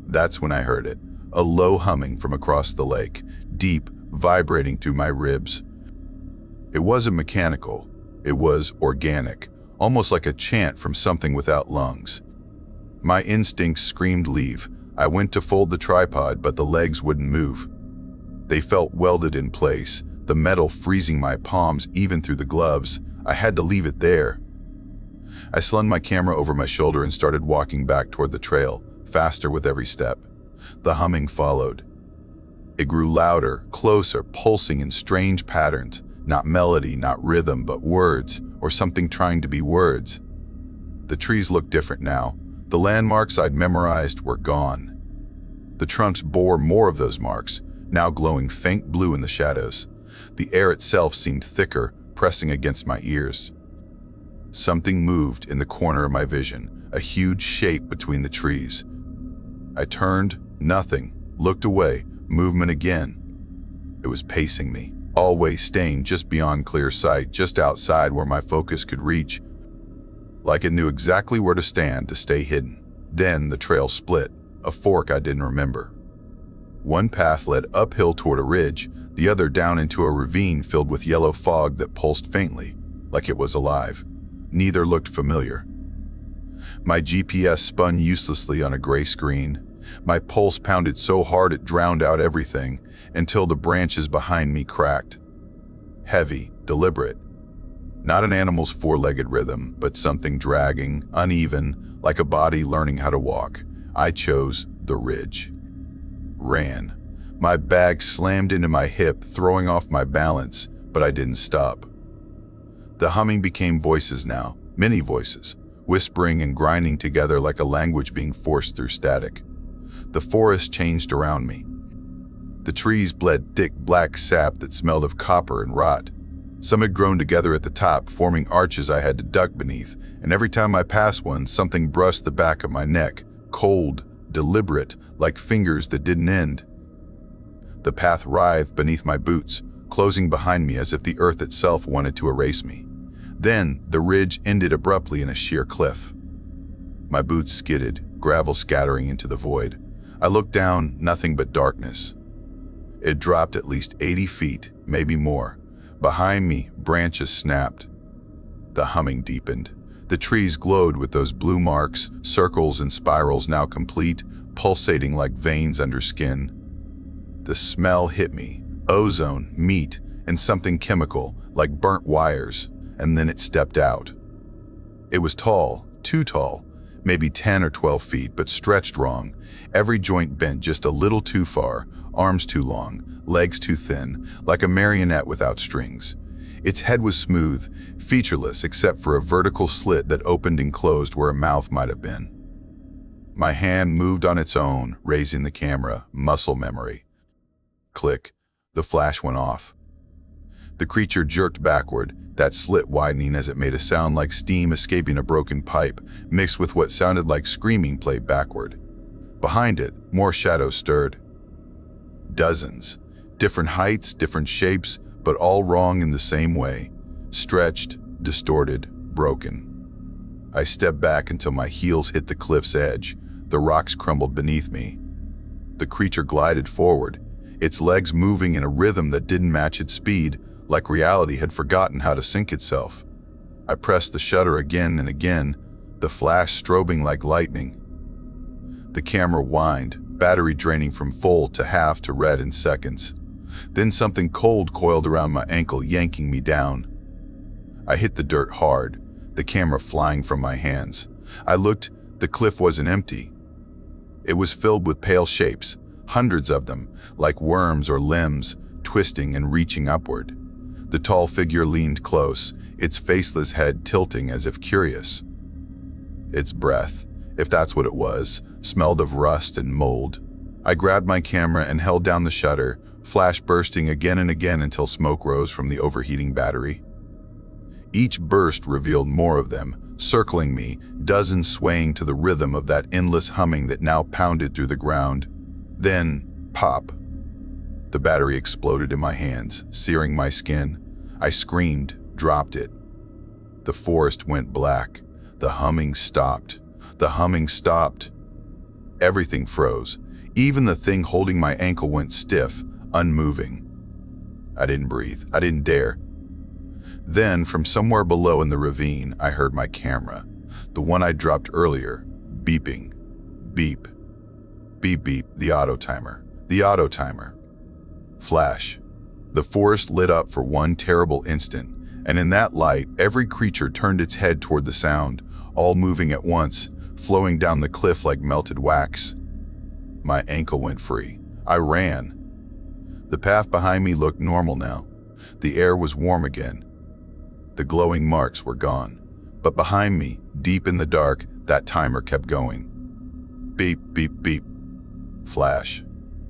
That's when I heard it, a low humming from across the lake, deep, vibrating through my ribs. It wasn't mechanical, it was organic, almost like a chant from something without lungs. My instincts screamed leave. I went to fold the tripod, but the legs wouldn't move. They felt welded in place, the metal freezing my palms even through the gloves. I had to leave it there. I slung my camera over my shoulder and started walking back toward the trail, faster with every step. The humming followed. It grew louder, closer, pulsing in strange patterns, not melody, not rhythm, but words, or something trying to be words. The trees looked different now. The landmarks I'd memorized were gone. The trunks bore more of those marks, now glowing faint blue in the shadows. The air itself seemed thicker, pressing against my ears. Something moved in the corner of my vision, a huge shape between the trees. I turned, nothing, looked away, movement again. It was pacing me, always staying just beyond clear sight, just outside where my focus could reach. Like it knew exactly where to stand to stay hidden. Then the trail split, a fork I didn't remember. One path led uphill toward a ridge, the other down into a ravine filled with yellow fog that pulsed faintly, like it was alive. Neither looked familiar. My GPS spun uselessly on a gray screen. My pulse pounded so hard it drowned out everything, until the branches behind me cracked. Heavy, deliberate. Not an animal's four-legged rhythm, but something dragging, uneven, like a body learning how to walk. I chose the ridge. Ran. My bag slammed into my hip, throwing off my balance, but I didn't stop. The humming became voices now, many voices, whispering and grinding together like a language being forced through static. The forest changed around me. The trees bled thick black sap that smelled of copper and rot. Some had grown together at the top, forming arches I had to duck beneath, and every time I passed one, something brushed the back of my neck, cold, deliberate, like fingers that didn't end. The path writhed beneath my boots, closing behind me as if the earth itself wanted to erase me. Then, the ridge ended abruptly in a sheer cliff. My boots skidded, gravel scattering into the void. I looked down, nothing but darkness. It dropped at least 80 feet, maybe more. Behind me, branches snapped. The humming deepened. The trees glowed with those blue marks, circles and spirals now complete, pulsating like veins under skin. The smell hit me. Ozone, meat, and something chemical, like burnt wires, and then it stepped out. It was tall, too tall, maybe 10 or 12 feet, but stretched wrong. Every joint bent just a little too far, arms too long, legs too thin, like a marionette without strings. Its head was smooth, featureless except for a vertical slit that opened and closed where a mouth might have been. My hand moved on its own, raising the camera, muscle memory. Click. The flash went off. The creature jerked backward, that slit widening as it made a sound like steam escaping a broken pipe, mixed with what sounded like screaming played backward. Behind it, more shadows stirred. Dozens. Different heights, different shapes, but all wrong in the same way. Stretched, distorted, broken. I stepped back until my heels hit the cliff's edge. The rocks crumbled beneath me. The creature glided forward, its legs moving in a rhythm that didn't match its speed, like reality had forgotten how to sync itself. I pressed the shutter again and again, the flash strobing like lightning. The camera whined, battery draining from full to half to red in seconds. Then something cold coiled around my ankle, yanking me down. I hit the dirt hard, the camera flying from my hands. I looked, the cliff wasn't empty. It was filled with pale shapes, hundreds of them, like worms or limbs, twisting and reaching upward. The tall figure leaned close, its faceless head tilting as if curious. Its breath, if that's what it was, smelled of rust and mold. I grabbed my camera and held down the shutter, flash bursting again and again until smoke rose from the overheating battery. Each burst revealed more of them, circling me, dozens swaying to the rhythm of that endless humming that now pounded through the ground. Then, pop. The battery exploded in my hands, searing my skin. I screamed, dropped it. The forest went black. The humming stopped. The humming stopped. Everything froze. Even the thing holding my ankle went stiff, unmoving. I didn't breathe. I didn't dare. Then, from somewhere below in the ravine, I heard my camera, the one I dropped earlier, beeping. Beep. Beep beep, the auto timer. The auto timer. Flash. The forest lit up for one terrible instant, and in that light, every creature turned its head toward the sound, all moving at once, flowing down the cliff like melted wax. My ankle went free. I ran. The path behind me looked normal now. The air was warm again. The glowing marks were gone. But behind me, deep in the dark, that timer kept going. Beep, beep, beep. Flash.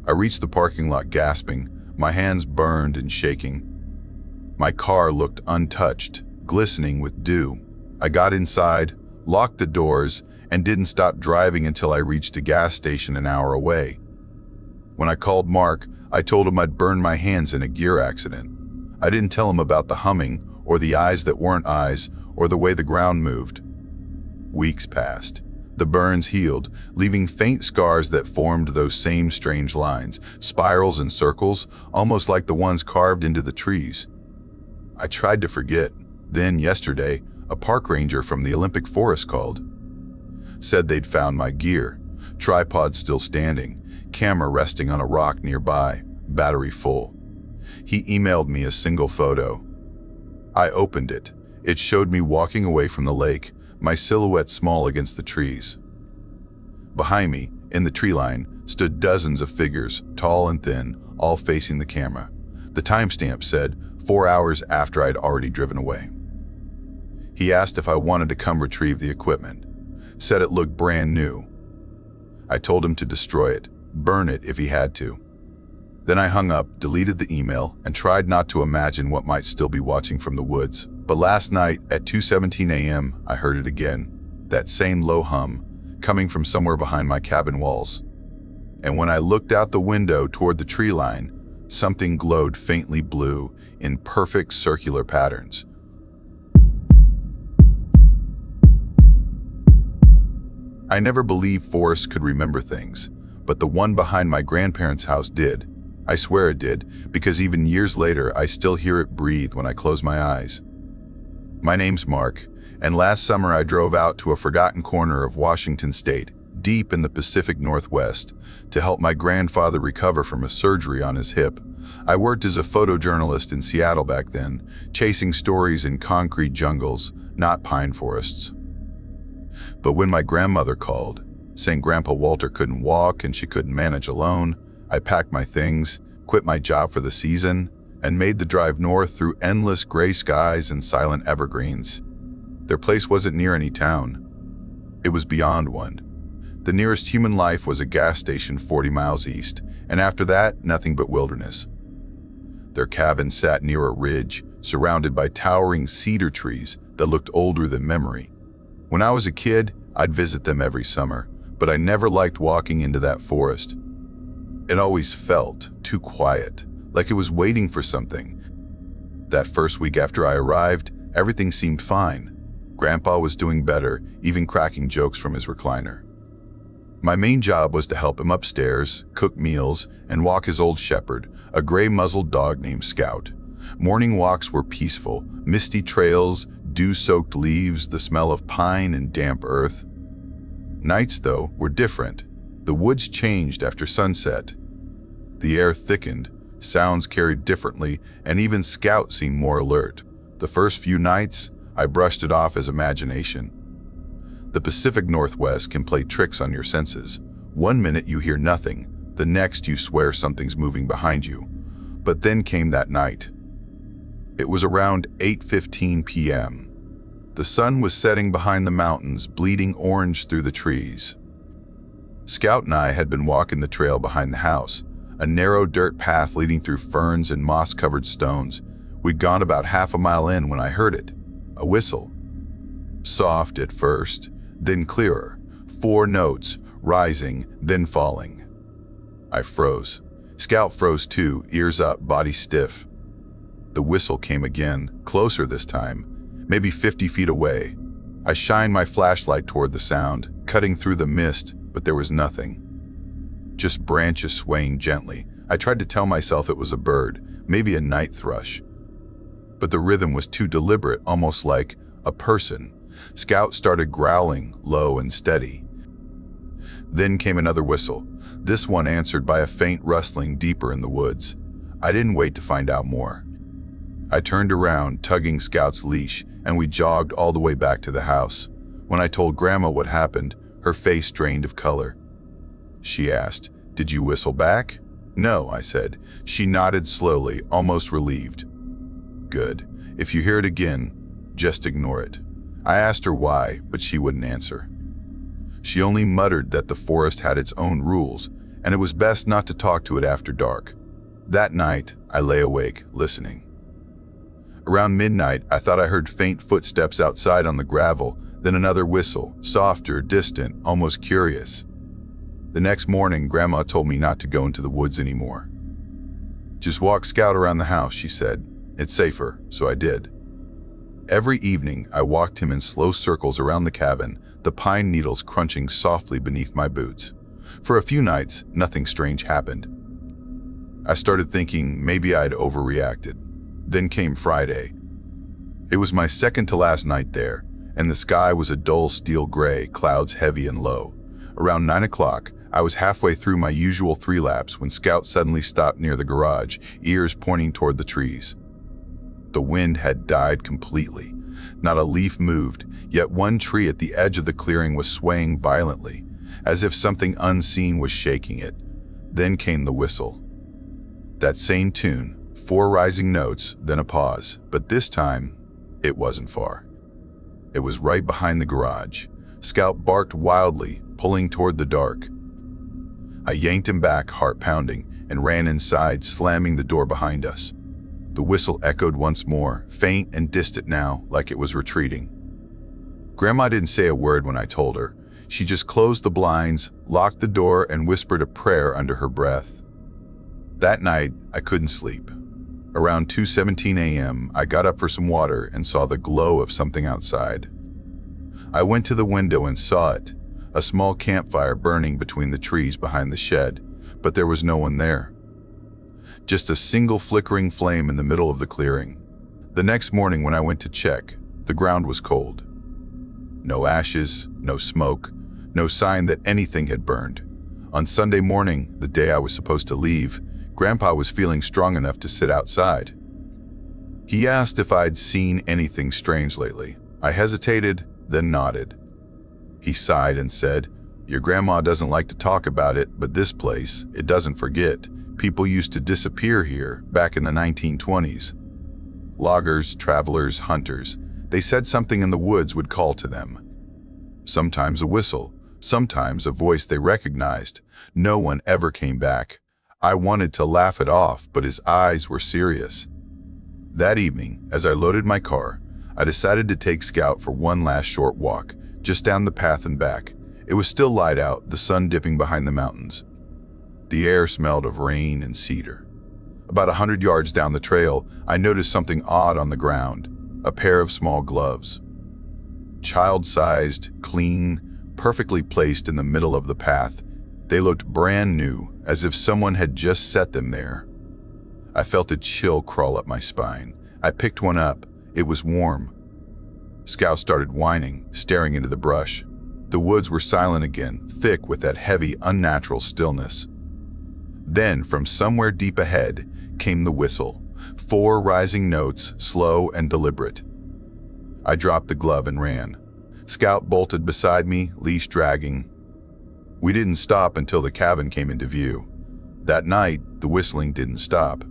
I reached the parking lot gasping, my hands burned and shaking. My car looked untouched, glistening with dew. I got inside, locked the doors, and didn't stop driving until I reached a gas station an hour away. When I called Mark, I told him I'd burned my hands in a gear accident. I didn't tell him about the humming, or the eyes that weren't eyes, or the way the ground moved. Weeks passed. The burns healed, leaving faint scars that formed those same strange lines, spirals and circles, almost like the ones carved into the trees. I tried to forget. Then, yesterday, a park ranger from the Olympic Forest called. Said they'd found my gear, tripod still standing, camera resting on a rock nearby, battery full. He emailed me a single photo. I opened it. It showed me walking away from the lake, my silhouette small against the trees. Behind me, in the tree line, stood dozens of figures, tall and thin, all facing the camera. The timestamp said 4 hours after I'd already driven away. He asked if I wanted to come retrieve the equipment. Said it looked brand new. I told him to destroy it, burn it if he had to. Then I hung up, deleted the email, and tried not to imagine what might still be watching from the woods. But last night, at 2:17 a.m., I heard it again. That same low hum, coming from somewhere behind my cabin walls. And when I looked out the window toward the tree line, something glowed faintly blue in perfect circular patterns. I never believed forests could remember things, but the one behind my grandparents' house did. I swear it did, because even years later, I still hear it breathe when I close my eyes. My name's Mark, and last summer I drove out to a forgotten corner of Washington State, deep in the Pacific Northwest, to help my grandfather recover from a surgery on his hip. I worked as a photojournalist in Seattle back then, chasing stories in concrete jungles, not pine forests. But when my grandmother called, saying Grandpa Walter couldn't walk and she couldn't manage alone, I packed my things, quit my job for the season, and made the drive north through endless gray skies and silent evergreens. Their place wasn't near any town. It was beyond one. The nearest human life was a gas station 40 miles east, and after that, nothing but wilderness. Their cabin sat near a ridge, surrounded by towering cedar trees that looked older than memory. When I was a kid, I'd visit them every summer, but I never liked walking into that forest. It always felt too quiet, like it was waiting for something. That first week after I arrived, everything seemed fine. Grandpa was doing better, even cracking jokes from his recliner. My main job was to help him upstairs, cook meals, and walk his old shepherd, a gray-muzzled dog named Scout. Morning walks were peaceful, misty trails, dew-soaked leaves, the smell of pine and damp earth. Nights, though, were different. The woods changed after sunset. The air thickened, sounds carried differently, and even Scout seemed more alert. The first few nights, I brushed it off as imagination. The Pacific Northwest can play tricks on your senses. One minute you hear nothing, the next you swear something's moving behind you. But then came that night. It was around 8:15 p.m. The sun was setting behind the mountains, bleeding orange through the trees. Scout and I had been walking the trail behind the house, a narrow dirt path leading through ferns and moss-covered stones. We'd gone about half a mile in when I heard it. A whistle. Soft at first, then clearer. 4 notes, rising, then falling. I froze. Scout froze too, ears up, body stiff. The whistle came again, closer this time, maybe 50 feet away. I shined my flashlight toward the sound, cutting through the mist, but there was nothing. Just branches swaying gently. I tried to tell myself it was a bird, maybe a night thrush. But the rhythm was too deliberate, almost like a person. Scout started growling, low and steady. Then came another whistle, this one answered by a faint rustling deeper in the woods. I didn't wait to find out more. I turned around, tugging Scout's leash, and we jogged all the way back to the house. When I told Grandma what happened, her face drained of color. She asked, "Did you whistle back?" "No," I said. She nodded slowly, almost relieved. "Good. If you hear it again, just ignore it." I asked her why, but she wouldn't answer. She only muttered that the forest had its own rules, and it was best not to talk to it after dark. That night, I lay awake, listening. Around midnight, I thought I heard faint footsteps outside on the gravel, then another whistle, softer, distant, almost curious. The next morning, Grandma told me not to go into the woods anymore. "Just walk Scout around the house," she said. "It's safer," so I did. Every evening, I walked him in slow circles around the cabin, the pine needles crunching softly beneath my boots. For a few nights, nothing strange happened. I started thinking maybe I'd overreacted. Then came Friday. It was my second to last night there, and the sky was a dull steel gray, clouds heavy and low. Around 9 o'clock, I was halfway through my usual 3 laps when Scout suddenly stopped near the garage, ears pointing toward the trees. The wind had died completely. Not a leaf moved, yet one tree at the edge of the clearing was swaying violently, as if something unseen was shaking it. Then came the whistle. That same tune, 4 rising notes, then a pause, but this time, it wasn't far. It was right behind the garage. Scout barked wildly, pulling toward the dark. I yanked him back, heart pounding, and ran inside, slamming the door behind us. The whistle echoed once more, faint and distant now, like it was retreating. Grandma didn't say a word when I told her. She just closed the blinds, locked the door, and whispered a prayer under her breath. That night, I couldn't sleep. Around 2:17 a.m., I got up for some water and saw the glow of something outside. I went to the window and saw it, a small campfire burning between the trees behind the shed, but there was no one there. Just a single flickering flame in the middle of the clearing. The next morning when I went to check, the ground was cold. No ashes, no smoke, no sign that anything had burned. On Sunday morning, the day I was supposed to leave, Grandpa was feeling strong enough to sit outside. He asked if I'd seen anything strange lately. I hesitated, then nodded. He sighed and said, "Your grandma doesn't like to talk about it, but this place, it doesn't forget. People used to disappear here back in the 1920s. Loggers, travelers, hunters. They said something in the woods would call to them. Sometimes a whistle, sometimes a voice they recognized. No one ever came back. I wanted to laugh it off, but his eyes were serious. That evening, as I loaded my car, I decided to take Scout for one last short walk, just down the path and back. It was still light out, the sun dipping behind the mountains. The air smelled of rain and cedar. About 100 yards down the trail, I noticed something odd on the ground, a pair of small gloves. Child-sized, clean, perfectly placed in the middle of the path. They looked brand new, as if someone had just set them there. I felt a chill crawl up my spine. I picked one up. It was warm. Scout started whining, staring into the brush. The woods were silent again, thick with that heavy, unnatural stillness. Then, from somewhere deep ahead, came the whistle. 4 rising notes, slow and deliberate. I dropped the glove and ran. Scout bolted beside me, leash dragging. We didn't stop until the cabin came into view. That night, the whistling didn't stop.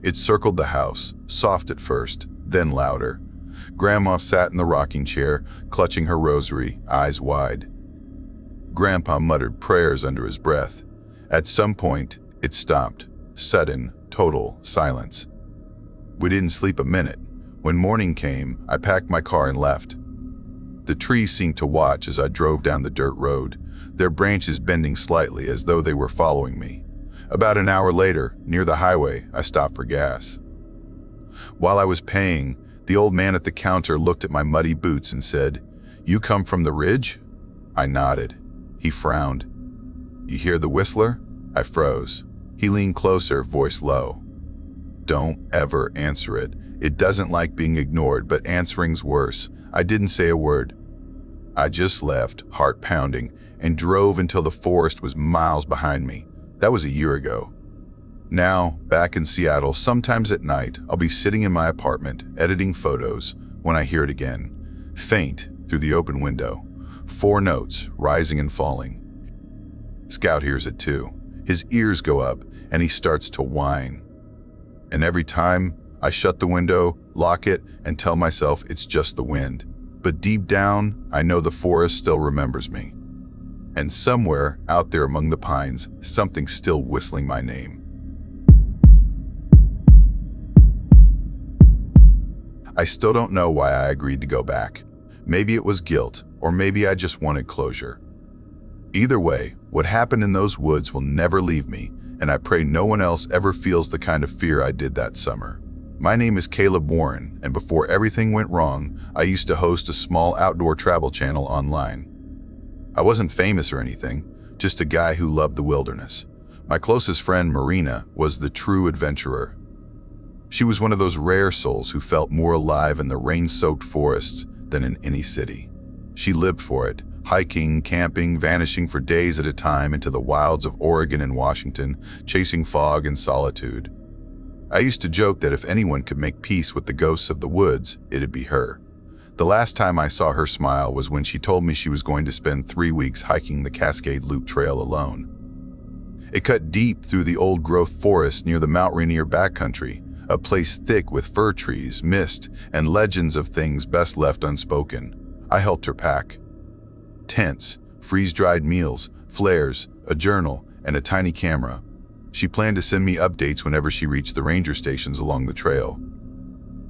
It circled the house, soft at first, then louder. Grandma sat in the rocking chair, clutching her rosary, eyes wide. Grandpa muttered prayers under his breath. At some point, it stopped. Sudden, total silence. We didn't sleep a minute. When morning came, I packed my car and left. The trees seemed to watch as I drove down the dirt road, their branches bending slightly as though they were following me. About an hour later, near the highway, I stopped for gas. While I was paying, the old man at the counter looked at my muddy boots and said, "You come from the ridge?" I nodded. He frowned. "You hear the whistler?" I froze. He leaned closer, voice low. "Don't ever answer it. It doesn't like being ignored, but answering's worse." I didn't say a word. I just left, heart pounding, and drove until the forest was miles behind me. That was a year ago. Now, back in Seattle, sometimes at night, I'll be sitting in my apartment, editing photos, when I hear it again. Faint, through the open window. 4 notes, rising and falling. Scout hears it too. His ears go up, and he starts to whine. And every time, I shut the window, lock it, and tell myself it's just the wind. But deep down, I know the forest still remembers me. And somewhere, out there among the pines, something's still whistling my name. I still don't know why I agreed to go back. Maybe it was guilt, or maybe I just wanted closure. Either way, what happened in those woods will never leave me, and I pray no one else ever feels the kind of fear I did that summer. My name is Caleb Warren, and before everything went wrong, I used to host a small outdoor travel channel online. I wasn't famous or anything, just a guy who loved the wilderness. My closest friend, Marina, was the true adventurer. She was one of those rare souls who felt more alive in the rain-soaked forests than in any city. She lived for it, hiking, camping, vanishing for days at a time into the wilds of Oregon and Washington, chasing fog and solitude. I used to joke that if anyone could make peace with the ghosts of the woods, it'd be her. The last time I saw her smile was when she told me she was going to spend 3 weeks hiking the Cascade Loop Trail alone. It cut deep through the old-growth forest near the Mount Rainier backcountry, a place thick with fir trees, mist, and legends of things best left unspoken. I helped her pack. Tents, freeze-dried meals, flares, a journal, and a tiny camera. She planned to send me updates whenever she reached the ranger stations along the trail.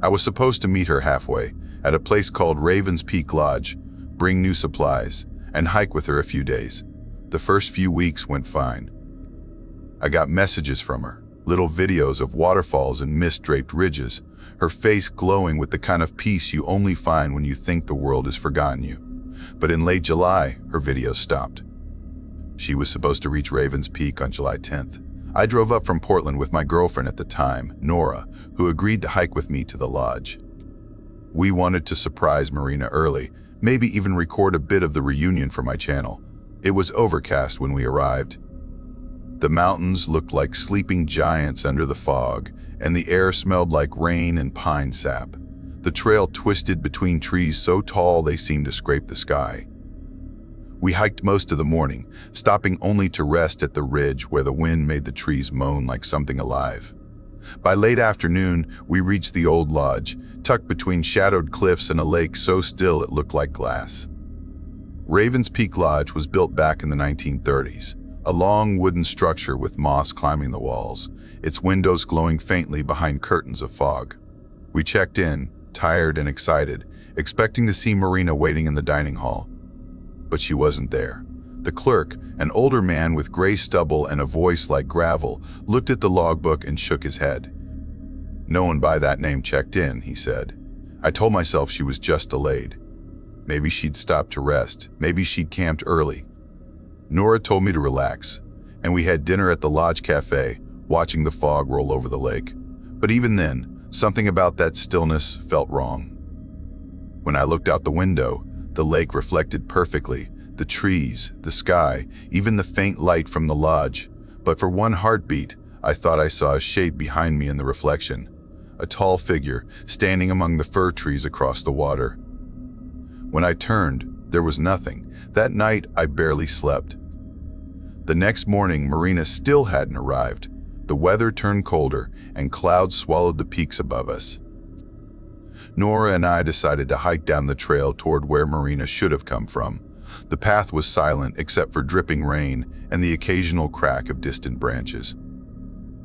I was supposed to meet her halfway, at a place called Raven's Peak Lodge, bring new supplies, and hike with her a few days. The first few weeks went fine. I got messages from her, little videos of waterfalls and mist-draped ridges, her face glowing with the kind of peace you only find when you think the world has forgotten you. But in late July, her videos stopped. She was supposed to reach Raven's Peak on July 10th. I drove up from Portland with my girlfriend at the time, Nora, who agreed to hike with me to the lodge. We wanted to surprise Marina early, maybe even record a bit of the reunion for my channel. It was overcast when we arrived. The mountains looked like sleeping giants under the fog, and the air smelled like rain and pine sap. The trail twisted between trees so tall they seemed to scrape the sky. We hiked most of the morning, stopping only to rest at the ridge where the wind made the trees moan like something alive. By late afternoon, we reached the old lodge, tucked between shadowed cliffs and a lake so still it looked like glass. Raven's Peak Lodge was built back in the 1930s. A long wooden structure with moss climbing the walls, its windows glowing faintly behind curtains of fog. We checked in, tired and excited, expecting to see Marina waiting in the dining hall. But she wasn't there. The clerk, an older man with gray stubble and a voice like gravel, looked at the logbook and shook his head. "No one by that name checked in," he said. I told myself she was just delayed. Maybe she'd stopped to rest. Maybe she'd camped early. Nora told me to relax, and we had dinner at the lodge cafe, watching the fog roll over the lake. But even then, something about that stillness felt wrong. When I looked out the window, the lake reflected perfectly, the trees, the sky, even the faint light from the lodge. But for one heartbeat, I thought I saw a shape behind me in the reflection. A tall figure, standing among the fir trees across the water. When I turned, there was nothing. That night, I barely slept. The next morning, Marina still hadn't arrived. The weather turned colder, and clouds swallowed the peaks above us. Nora and I decided to hike down the trail toward where Marina should have come from. The path was silent except for dripping rain and the occasional crack of distant branches.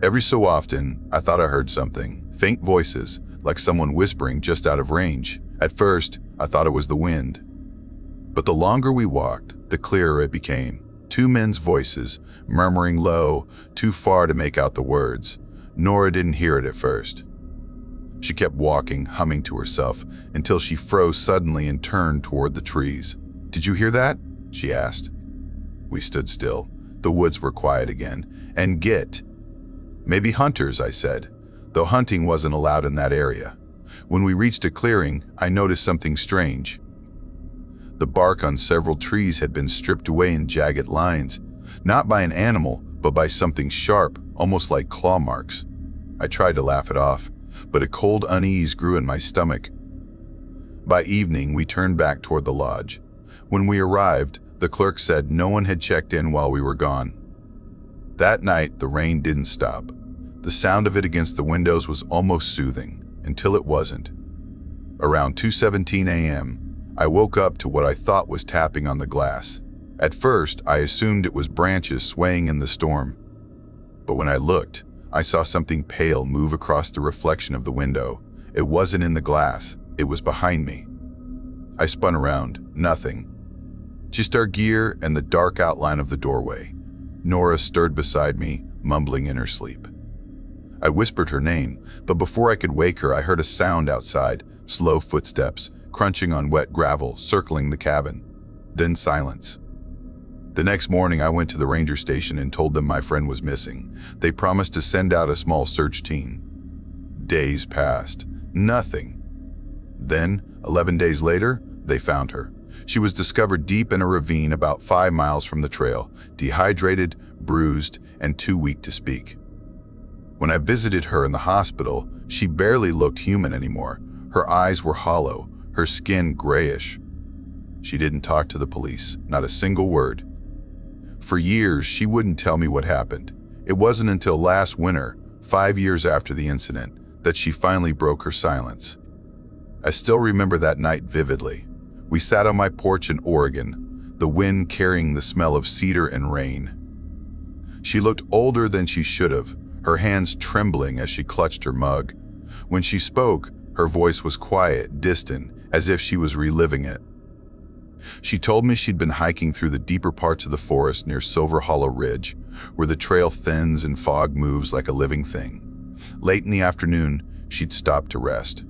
Every so often, I thought I heard something, faint voices, like someone whispering just out of range. At first, I thought it was the wind. But the longer we walked, the clearer it became. Two men's voices, murmuring low, too far to make out the words. Nora didn't hear it at first. She kept walking, humming to herself, until she froze suddenly and turned toward the trees. "Did you hear that?" she asked. We stood still. The woods were quiet again. "And get." "Maybe hunters," I said, though hunting wasn't allowed in that area. When we reached a clearing, I noticed something strange. The bark on several trees had been stripped away in jagged lines, not by an animal, but by something sharp, almost like claw marks. I tried to laugh it off, but a cold unease grew in my stomach. By evening, we turned back toward the lodge. When we arrived, the clerk said no one had checked in while we were gone. That night, the rain didn't stop. The sound of it against the windows was almost soothing, until it wasn't. Around 2:17 a.m., I woke up to what I thought was tapping on the glass. At first, I assumed it was branches swaying in the storm. But when I looked, I saw something pale move across the reflection of the window. It wasn't in the glass, it was behind me. I spun around, nothing. Just our gear and the dark outline of the doorway. Nora stirred beside me, mumbling in her sleep. I whispered her name, but before I could wake her, I heard a sound outside, slow footsteps, crunching on wet gravel, circling the cabin. Then silence. The next morning, I went to the ranger station and told them my friend was missing. They promised to send out a small search team. Days passed. Nothing. Then, 11 days later, they found her. She was discovered deep in a ravine about 5 miles from the trail, dehydrated, bruised, and too weak to speak. When I visited her in the hospital, she barely looked human anymore. Her eyes were hollow, her skin grayish. She didn't talk to the police, not a single word. For years, she wouldn't tell me what happened. It wasn't until last winter, 5 years after the incident, that she finally broke her silence. I still remember that night vividly. We sat on my porch in Oregon, the wind carrying the smell of cedar and rain. She looked older than she should have, her hands trembling as she clutched her mug. When she spoke, her voice was quiet, distant, as if she was reliving it. She told me she'd been hiking through the deeper parts of the forest near Silver Hollow Ridge, where the trail thins and fog moves like a living thing. Late in the afternoon, she'd stopped to rest.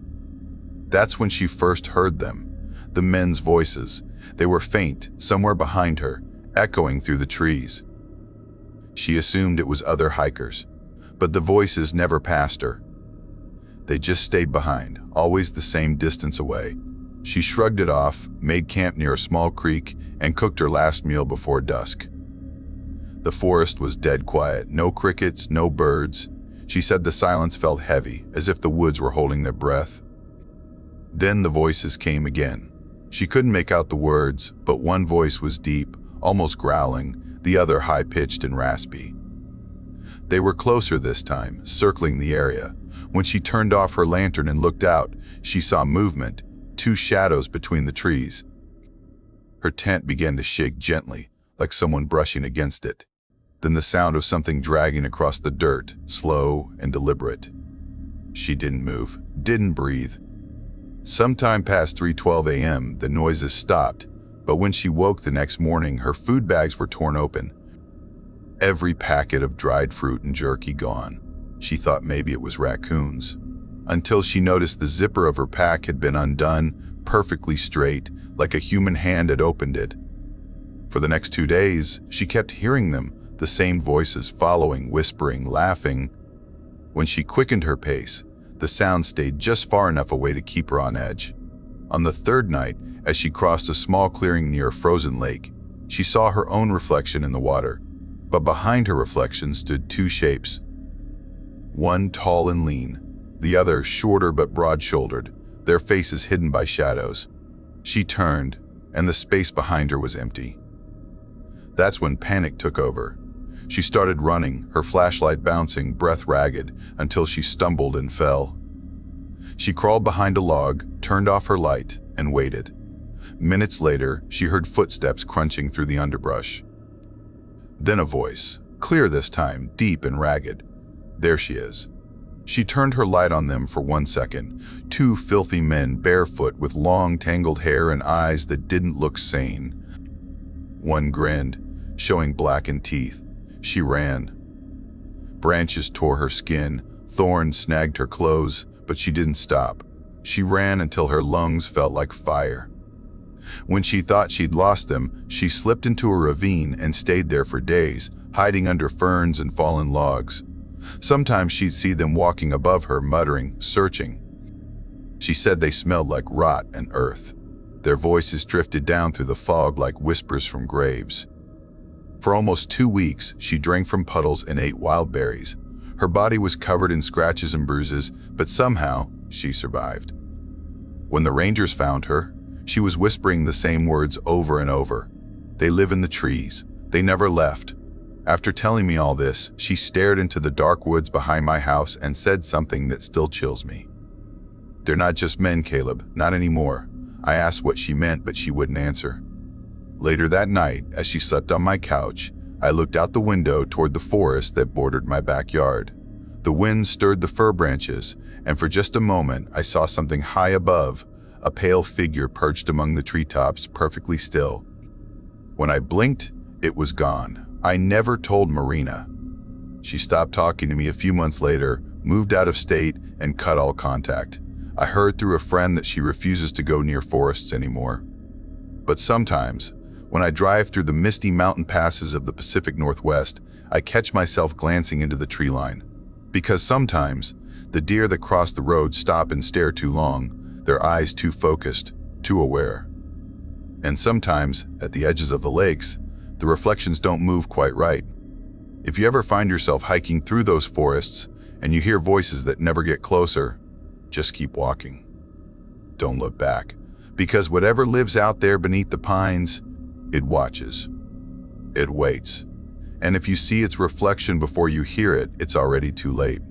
That's when she first heard them, the men's voices. They were faint, somewhere behind her, echoing through the trees. She assumed it was other hikers, but the voices never passed her. They just stayed behind, always the same distance away. She shrugged it off, made camp near a small creek, and cooked her last meal before dusk. The forest was dead quiet, no crickets, no birds. She said the silence felt heavy, as if the woods were holding their breath. Then the voices came again. She couldn't make out the words, but one voice was deep, almost growling, the other high-pitched and raspy. They were closer this time, circling the area. When she turned off her lantern and looked out, she saw movement, 2 shadows between the trees. Her tent began to shake gently, like someone brushing against it. Then the sound of something dragging across the dirt, slow and deliberate. She didn't move, didn't breathe. Sometime past 3:12 a.m., the noises stopped, but when she woke the next morning, her food bags were torn open. Every packet of dried fruit and jerky gone. She thought maybe it was raccoons, until she noticed the zipper of her pack had been undone, perfectly straight, like a human hand had opened it. For the next 2 days, she kept hearing them, the same voices following, whispering, laughing. When she quickened her pace, the sound stayed just far enough away to keep her on edge. On the third night, as she crossed a small clearing near a frozen lake, she saw her own reflection in the water, but behind her reflection stood two shapes. One tall and lean, the other shorter but broad-shouldered, their faces hidden by shadows. She turned, and the space behind her was empty. That's when panic took over. She started running, her flashlight bouncing, breath ragged, until she stumbled and fell. She crawled behind a log, turned off her light, and waited. Minutes later, she heard footsteps crunching through the underbrush. Then a voice, clear this time, deep and ragged. There she is. She turned her light on them for 1 second. Two filthy men, barefoot, with long, tangled hair and eyes that didn't look sane. One grinned, showing blackened teeth. She ran. Branches tore her skin, thorns snagged her clothes, but she didn't stop. She ran until her lungs felt like fire. When she thought she'd lost them, she slipped into a ravine and stayed there for days, hiding under ferns and fallen logs. Sometimes she'd see them walking above her, muttering, searching. She said they smelled like rot and earth. Their voices drifted down through the fog like whispers from graves. For almost 2 weeks, she drank from puddles and ate wild berries. Her body was covered in scratches and bruises, but somehow she survived. When the rangers found her, she was whispering the same words over and over. They live in the trees. They never left. After telling me all this, she stared into the dark woods behind my house and said something that still chills me. They're not just men, Caleb, not anymore. I asked what she meant, but she wouldn't answer. Later that night, as she slept on my couch, I looked out the window toward the forest that bordered my backyard. The wind stirred the fir branches, and for just a moment I saw something high above, a pale figure perched among the treetops, perfectly still. When I blinked, it was gone. I never told Marina. She stopped talking to me a few months later, moved out of state, and cut all contact. I heard through a friend that she refuses to go near forests anymore. But sometimes, when I drive through the misty mountain passes of the Pacific Northwest, I catch myself glancing into the tree line. Because sometimes, the deer that cross the road stop and stare too long, their eyes too focused, too aware. And sometimes, at the edges of the lakes, the reflections don't move quite right. If you ever find yourself hiking through those forests and you hear voices that never get closer, just keep walking. Don't look back, because whatever lives out there beneath the pines, it watches. It waits. And if you see its reflection before you hear it, it's already too late.